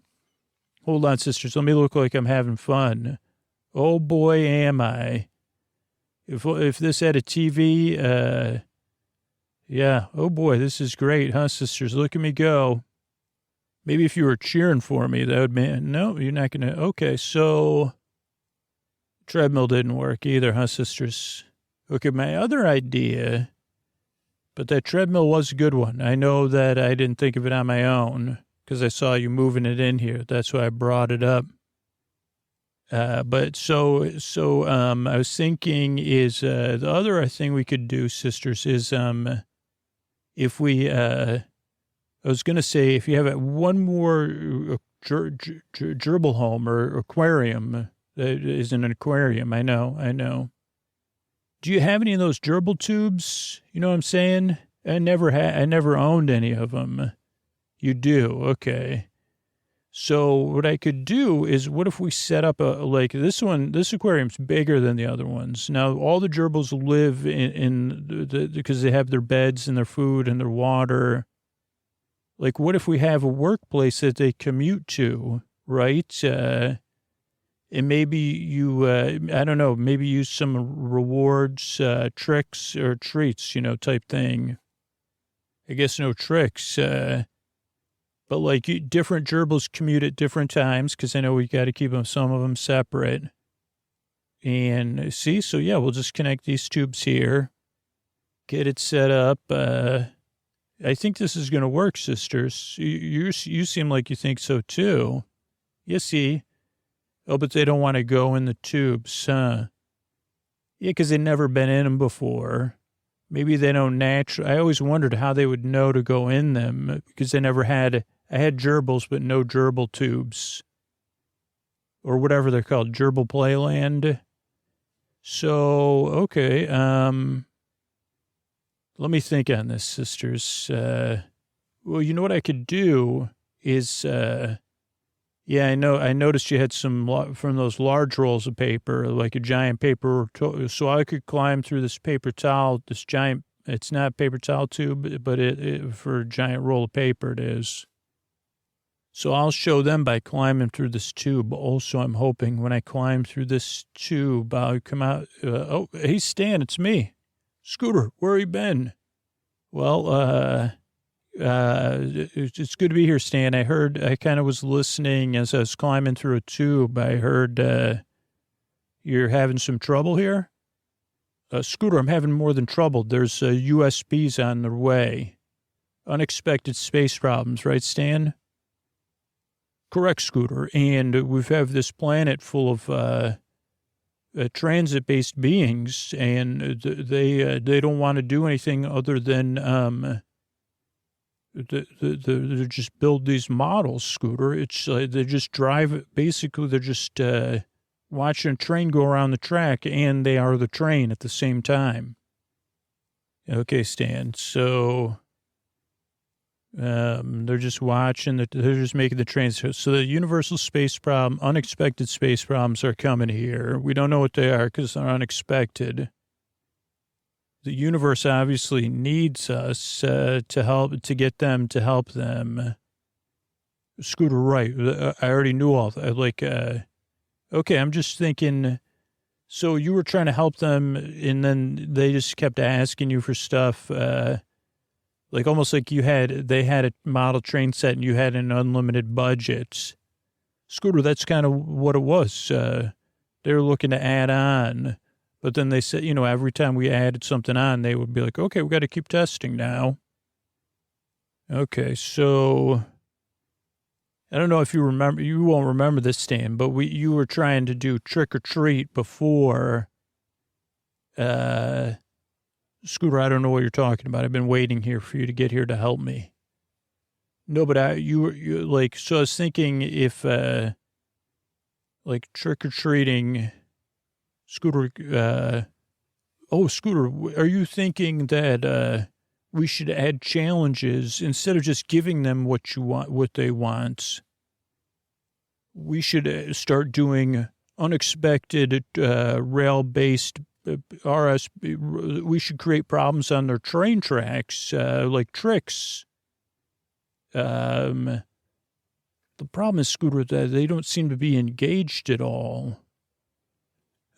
[SPEAKER 1] Hold on, sisters, let me look like I'm having fun. Oh boy, am I. If this had a TV, yeah, oh boy, this is great, huh, sisters? Look at me go. Maybe if you were cheering for me, that would be, no, you're not going to. Okay, so treadmill didn't work either, huh, sisters? Okay, my other idea, but that treadmill was a good one. I know that I didn't think of it on my own because I saw you moving it in here. That's why I brought it up. But so I was thinking is the other thing we could do, sisters, is if we I was going to say, if you have one more gerbil home or aquarium, that isn't an aquarium, I know. Do you have any of those gerbil tubes? You know what I'm saying? I never owned any of them. You do? Okay. So what I could do is, what if we set up this aquarium's bigger than the other ones. Now, all the gerbils live because they have their beds and their food and their water. Like, what if we have a workplace that they commute to, right? And maybe you, I don't know, maybe use some rewards, tricks or treats, type thing. I guess no tricks, but like different gerbils commute at different times because I know we got to keep some of them separate. And see, so yeah, we'll just connect these tubes here, get it set up. I think this is going to work, sisters. You seem like you think so too. You see. Oh, but they don't want to go in the tubes, huh? Yeah, because they've never been in them before. Maybe they don't I always wondered how they would know to go in them because I had gerbils, but no gerbil tubes. Or whatever they're called, gerbil playland. So, okay, let me think on this, sisters. Well, you know what I could do is, I noticed you had some from those large rolls of paper, like a giant paper, so I could climb through this paper towel, this giant, it's not paper towel tube, but it for a giant roll of paper it is. So I'll show them by climbing through this tube. Also, I'm hoping when I climb through this tube, I'll come out. Oh, hey, Stan, it's me. Scooter, where you been? Well, it's good to be here, Stan. I kind of was listening as I was climbing through a tube. I heard you're having some trouble here. Scooter, I'm having more than trouble. There's USBs on their way. Unexpected space problems, right, Stan? Correct, Scooter. And we have this planet full of transit-based beings, and they don't want to do anything other than they just build these models, Scooter. It's they just drive. Basically, they're just watching a train go around the track, and they are the train at the same time. Okay, Stan. So they're just watching. They're just making the trains. So the universal space problem, unexpected space problems are coming here. We don't know what they are because they're unexpected. The universe obviously needs us to get them to help them. Scooter, right. I already knew all that. Okay, I'm just thinking, so you were trying to help them, and then they just kept asking you for stuff, almost like they had a model train set and you had an unlimited budget. Scooter, that's kind of what it was. They were looking to add on. But then they said, every time we added something on, they would be like, okay, we got to keep testing now. Okay, so I don't know if you remember, you won't remember this, Stan, but you were trying to do trick or treat before. Scooter, I don't know what you're talking about. I've been waiting here for you to get here to help me. No, but you so I was thinking if, trick or treating. Scooter, Scooter, are you thinking that we should add challenges instead of just giving them what they want? We should start doing unexpected rail-based RS. We should create problems on their train tracks, like tricks. The problem is, Scooter, that they don't seem to be engaged at all.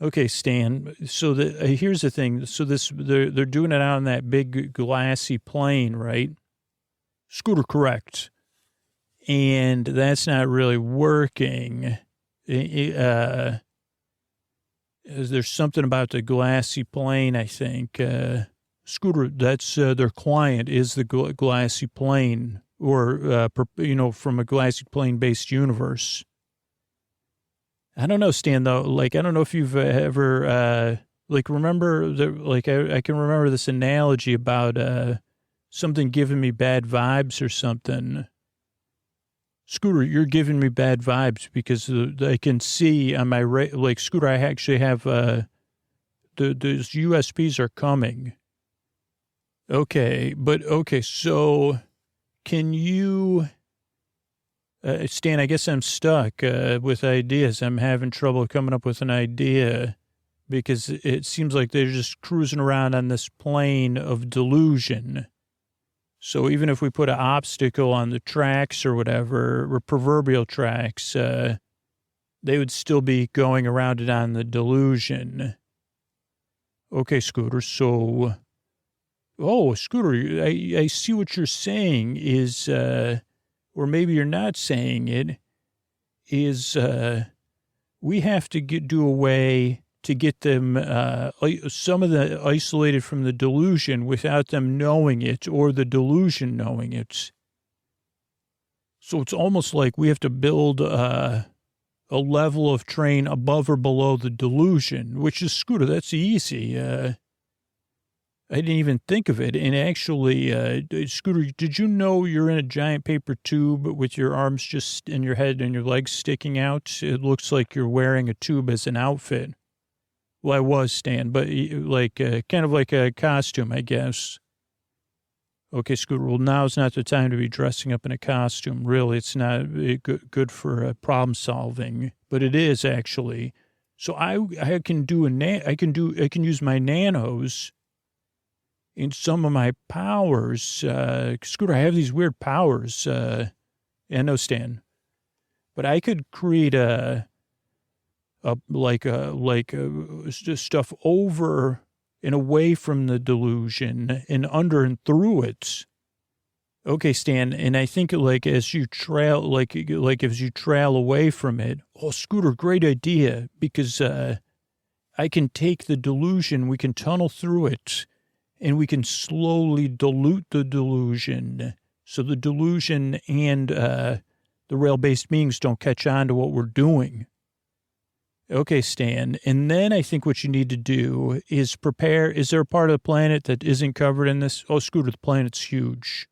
[SPEAKER 1] Okay, Stan. So here's the thing. So they're doing it out on that big glassy plane, right? Scooter, correct. And that's not really working. There's something about the glassy plane, I think. Scooter, that's their client is the glassy plane, or from a glassy plane-based universe. I don't know, Stan, though. I don't know if you've ever, remember, I can remember this analogy about something giving me bad vibes or something. Scooter, you're giving me bad vibes because I can see on my, Scooter, I actually have, those USBs are coming. Okay, so can you, Stan, I guess I'm stuck with ideas. I'm having trouble coming up with an idea because it seems like they're just cruising around on this plane of delusion. So even if we put an obstacle on the tracks or whatever, or proverbial tracks, they would still be going around it on the delusion. Okay, Scooter, so... Oh, Scooter, I see what you're saying is, or maybe you're not saying it, is we have to do a way to get them, some of the isolated from the delusion without them knowing it or the delusion knowing it. So it's almost like we have to build a level of train above or below the delusion, which is, Scooter, that's easy. I didn't even think of it. And actually, Scooter, did you know you're in a giant paper tube with your arms just in your head and your legs sticking out? It looks like you're wearing a tube as an outfit. Well, I was, Stan, but like kind of like a costume, I guess. Okay, Scooter, well, now's not the time to be dressing up in a costume. Really, it's not good for problem solving, but it is actually. So I can do I can use my nanos in some of my powers. Scooter, I have these weird powers. Yeah, no, Stan. But I could create stuff over and away from the delusion and under and through it. Okay, Stan, and I think like as you trail, like as you trail away from it. Oh, Scooter, great idea, because I can take the delusion, we can tunnel through it, and we can slowly dilute the delusion. So the delusion and the rail-based beings don't catch on to what we're doing. Okay, Stan. And then I think what you need to do is prepare. Is there a part of the planet that isn't covered in this? Oh, Scooter, the planet's huge.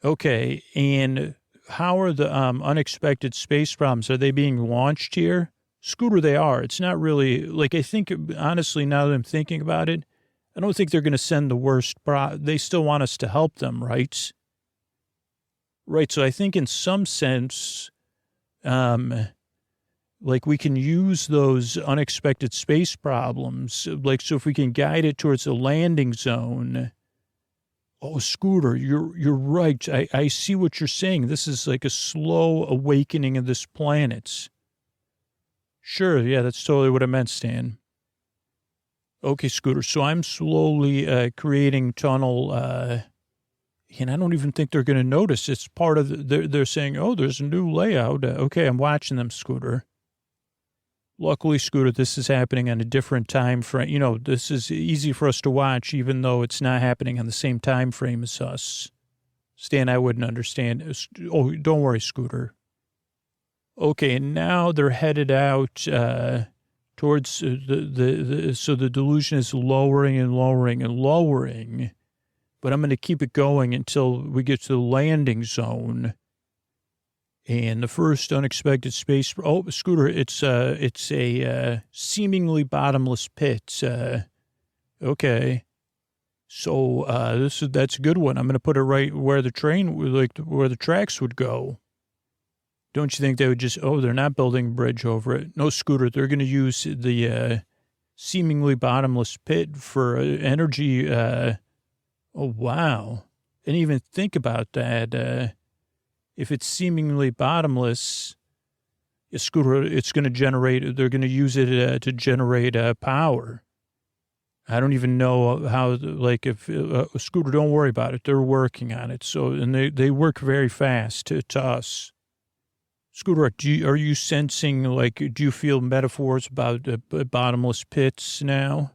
[SPEAKER 1] Okay. And how are the unexpected space problems? Are they being launched here? Scooter, they are. It's not really, like, I think, honestly, now that I'm thinking about it, I don't think they're going to send the worst. They still want us to help them, right? Right. So I think in some sense, like we can use those unexpected space problems. Like, so if we can guide it towards a landing zone. Oh, Scooter, you're right. I see what you're saying. This is like a slow awakening of this planet. Sure. Yeah, that's totally what I meant, Stan. Okay, Scooter, so I'm slowly creating tunnel, and I don't even think they're going to notice. It's part of, they're saying, oh, there's a new layout. Okay, I'm watching them, Scooter. Luckily, Scooter, this is happening on a different time frame. You know, this is easy for us to watch, even though it's not happening on the same time frame as us. Stan, I wouldn't understand. Oh, don't worry, Scooter. Okay, and now they're headed out, towards so the delusion is lowering and lowering and lowering, but I'm going to keep it going until we get to the landing zone. And the first unexpected space. Oh, Scooter, it's a seemingly bottomless pit. Okay, so that's a good one. I'm going to put it right where the train, like where the tracks would go. Don't you think they would just, they're not building a bridge over it. No, Scooter, they're going to use the seemingly bottomless pit for energy. Oh, wow. And even think about that. If it's seemingly bottomless, Scooter, it's going to generate, they're going to use it to generate power. I don't even know how, like, if, Scooter, don't worry about it. They're working on it. So, and they work very fast to us. Scooter, are you sensing, like, do you feel metaphors about bottomless pits now?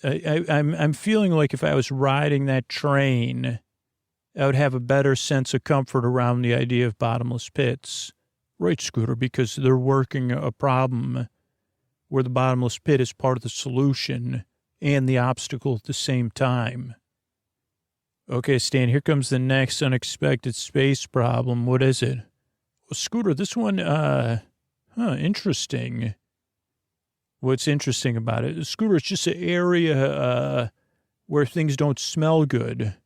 [SPEAKER 1] I'm feeling like if I was riding that train, I would have a better sense of comfort around the idea of bottomless pits. Right, Scooter, because they're working a problem where the bottomless pit is part of the solution and the obstacle at the same time. Okay, Stan, here comes the next unexpected space problem. What is it? Well, Scooter, this one, interesting. What's interesting about it? Scooter, it's just an area where things don't smell good.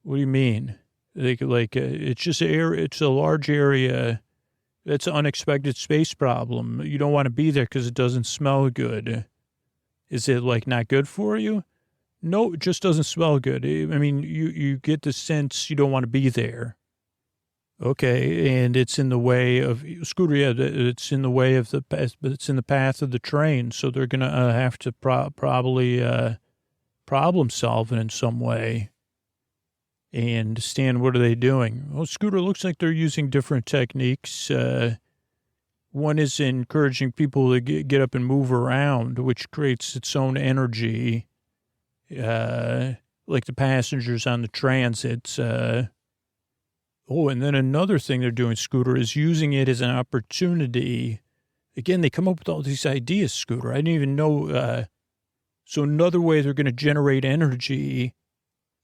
[SPEAKER 1] What do you mean? It's just it's a large area. That's an unexpected space problem. You don't want to be there because it doesn't smell good. Is it like not good for you? No, it just doesn't smell good. I mean, you get the sense you don't want to be there. Okay, and it's in the way of Scooter. Yeah, it's in the way of it's in the path of the train. So they're gonna have to probably problem solve it in some way. And Stan, what are they doing? Well, Scooter, looks like they're using different techniques. One is encouraging people to get up and move around, which creates its own energy, like the passengers on the transits. And then another thing they're doing, Scooter, is using it as an opportunity. Again, they come up with all these ideas, Scooter. I didn't even know. So another way they're going to generate energy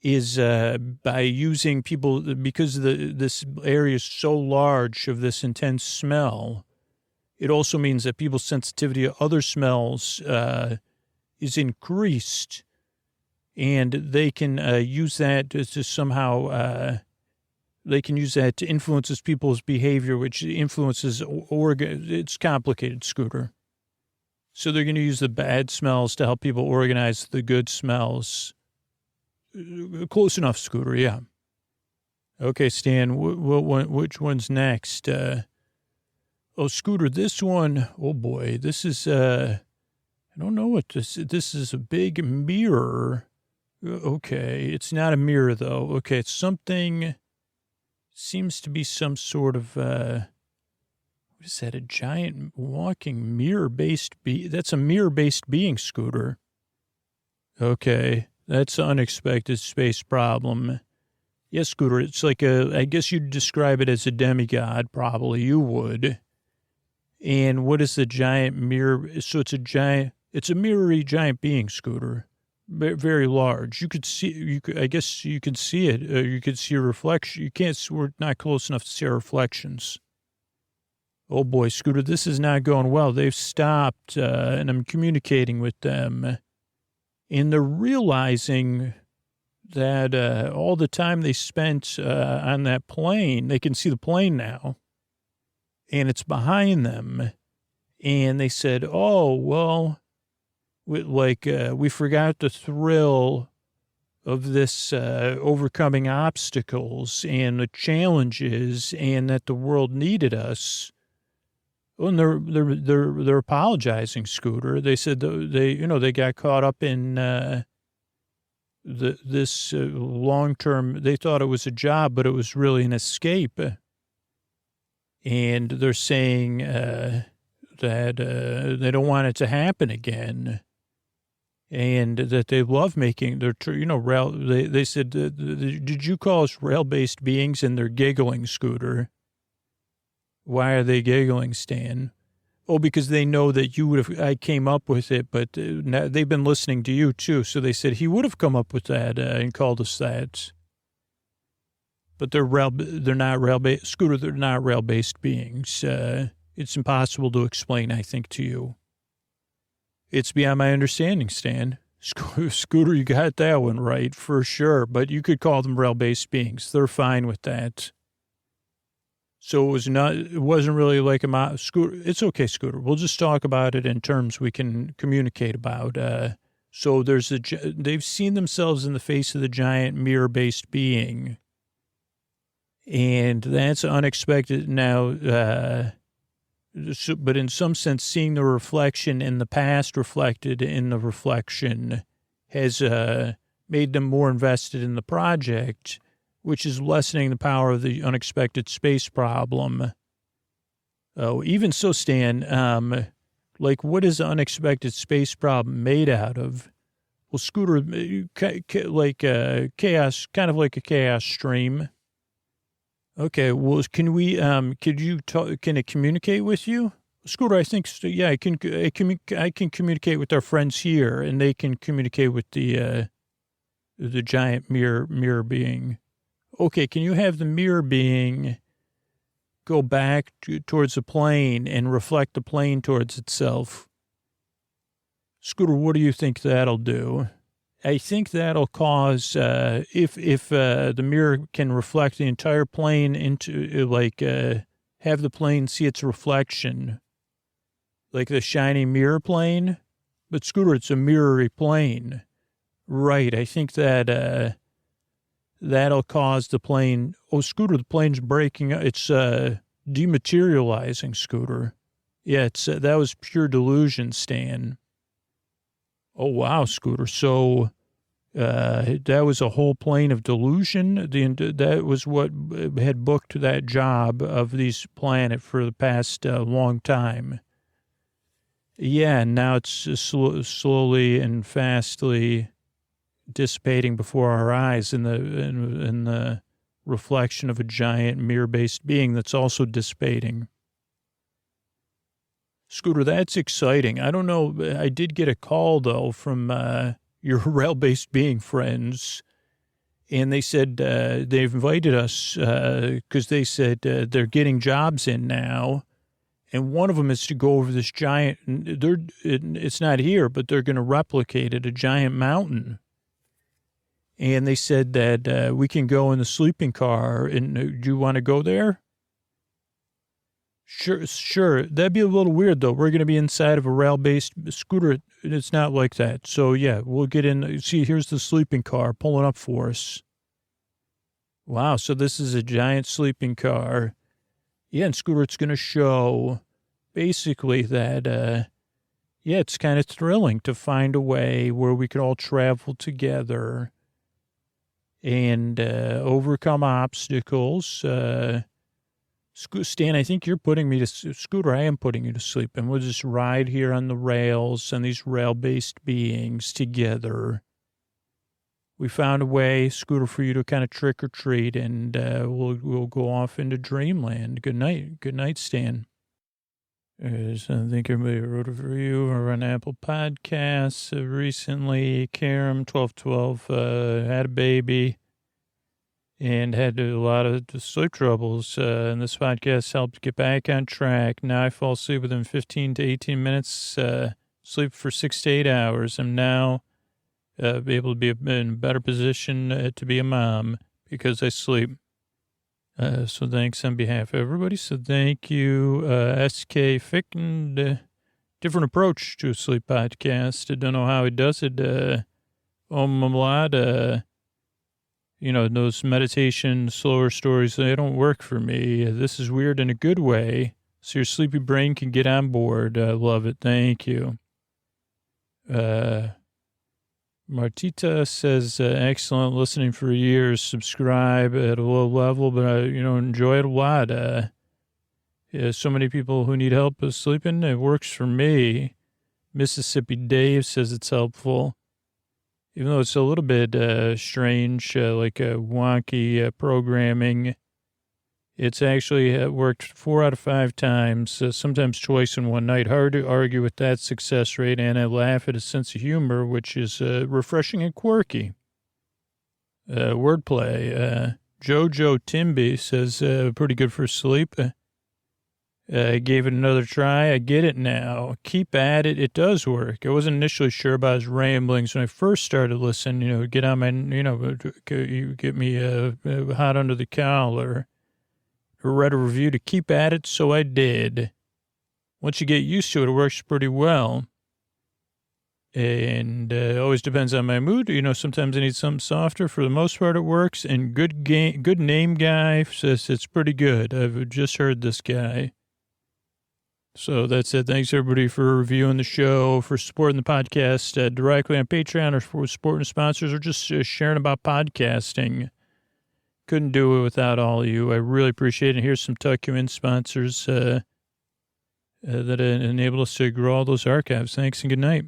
[SPEAKER 1] is by using people, because this area is so large of this intense smell. It also means that people's sensitivity to other smells is increased, and they can use that to somehow, they can use that to influence people's behavior, which influences, it's complicated, Scooter. So they're going to use the bad smells to help people organize the good smells. Close enough, Scooter, yeah. Okay, Stan, which one's next? Scooter, this one, oh boy, this is, I don't know what this is a big mirror. Okay, it's not a mirror, though. Okay, it's something, seems to be some sort of, what is that, a giant walking mirror-based that's a mirror-based being, Scooter. Okay. That's an unexpected space problem. Yes, Scooter, it's like I guess you'd describe it as a demigod, probably. You would. And what is the giant mirror? So it's a mirror-y giant being, Scooter. Very large. You could see, I guess you could see it. You could see a reflection. We're not close enough to see our reflections. Oh boy, Scooter, this is not going well. They've stopped, and I'm communicating with them. And they're realizing that all the time they spent on that plane, they can see the plane now, and it's behind them. And they said, oh, well, we forgot the thrill of this overcoming obstacles and the challenges, and that the world needed us. And they're apologizing, Scooter. They said they got caught up in this long term. They thought it was a job, but it was really an escape. And they're saying that they don't want it to happen again, and that they love making rail. They said, did you call us rail-based beings? And they're giggling, Scooter. Why are they giggling, Stan? Oh, because they know that I came up with it, but they've been listening to you too. So they said he would have come up with that and called us that. But they're not rail-based, Scooter, they're not rail-based beings. It's impossible to explain, I think, to you. It's beyond my understanding, Stan. Scooter, you got that one right, for sure. But you could call them rail-based beings. They're fine with that. So it wasn't really like Scooter. It's okay, Scooter. We'll just talk about it in terms we can communicate about. So they've seen themselves in the face of the giant mirror-based being. And that's unexpected now. But in some sense, seeing the reflection in the past reflected in the reflection has made them more invested in the project, which is lessening the power of the unexpected space problem. Oh, even so, Stan, what is the unexpected space problem made out of? Well, Scooter, chaos, kind of like a chaos stream. Okay, well, can it communicate with you? Scooter, I think, yeah, I can communicate with our friends here, and they can communicate with the giant mirror being. Okay, can you have the mirror being go back towards the plane and reflect the plane towards itself? Scooter, what do you think that'll do? I think that'll cause, if the mirror can reflect the entire plane into, have the plane see its reflection, like the shiny mirror plane. But Scooter, it's a mirrory plane. Right, I think that that'll cause the plane, Scooter, the plane's breaking, it's dematerializing, Scooter. Yeah, that was pure delusion, Stan. Oh, wow, Scooter. So that was a whole plane of delusion. That was what had booked that job of these planet for the past long time. Yeah, and now it's slowly and fastly dissipating before our eyes in the reflection of a giant mirror-based being that's also dissipating. Scooter, that's exciting. I don't know. I did get a call, though, from your rail-based being friends, and they said they've invited us because they said they're getting jobs in now, and one of them is to go over this giant, it's not here, but they're going to replicate it, a giant mountain. And they said that we can go in the sleeping car, and do you want to go there? Sure. That'd be a little weird, though. We're going to be inside of a rail-based scooter. It's not like that. So, yeah, we'll get in. See, here's the sleeping car pulling up for us. Wow, so this is a giant sleeping car. Yeah, and Scooter, it's going to show basically that, it's kind of thrilling to find a way where we could all travel together and overcome obstacles. Stan, I think you're putting me to, Scooter, I am putting you to sleep, and we'll just ride here on the rails and these rail-based beings together. We found a way, Scooter, for you to kind of trick or treat, and we'll go off into dreamland. Good night, Stan. I think everybody wrote a review or on Apple Podcasts recently. Karam 1212 had a baby and had a lot of sleep troubles. And this podcast helped get back on track. Now I fall asleep within 15 to 18 minutes, sleep for 6 to 8 hours. I'm now able to be in a better position to be a mom because I sleep. So thanks on behalf of everybody. So thank you, SK Fick, and different approach to a sleep podcast. I don't know how he does it. Mamlad, those meditation, slower stories, they don't work for me. This is weird in a good way. So your sleepy brain can get on board. I love it. Thank you. Martita says, excellent listening for years. Subscribe at a low level, but enjoy it a lot. So many people who need help with sleeping. It works for me. Mississippi Dave says it's helpful. Even though it's a little bit strange, like a wonky programming, it's actually worked 4 out of 5 times, sometimes twice in one night. Hard to argue with that success rate, and I laugh at a sense of humor, which is refreshing and quirky. Wordplay. Jojo Timby says, pretty good for sleep. I gave it another try. I get it now. Keep at it. It does work. I wasn't initially sure about his ramblings when I first started listening, get on my, you get me hot under the collar. I read a review to keep at it, so I did. Once you get used to it, it works pretty well. And it always depends on my mood. Sometimes I need something softer. For the most part, it works. And good name guy says it's pretty good. I've just heard this guy. So that's it. Thanks, everybody, for reviewing the show, for supporting the podcast directly on Patreon, or for supporting sponsors, or just sharing about podcasting. Couldn't do it without all of you. I really appreciate it. Here's some Tuck You In sponsors that enable us to grow all those archives. Thanks and good night.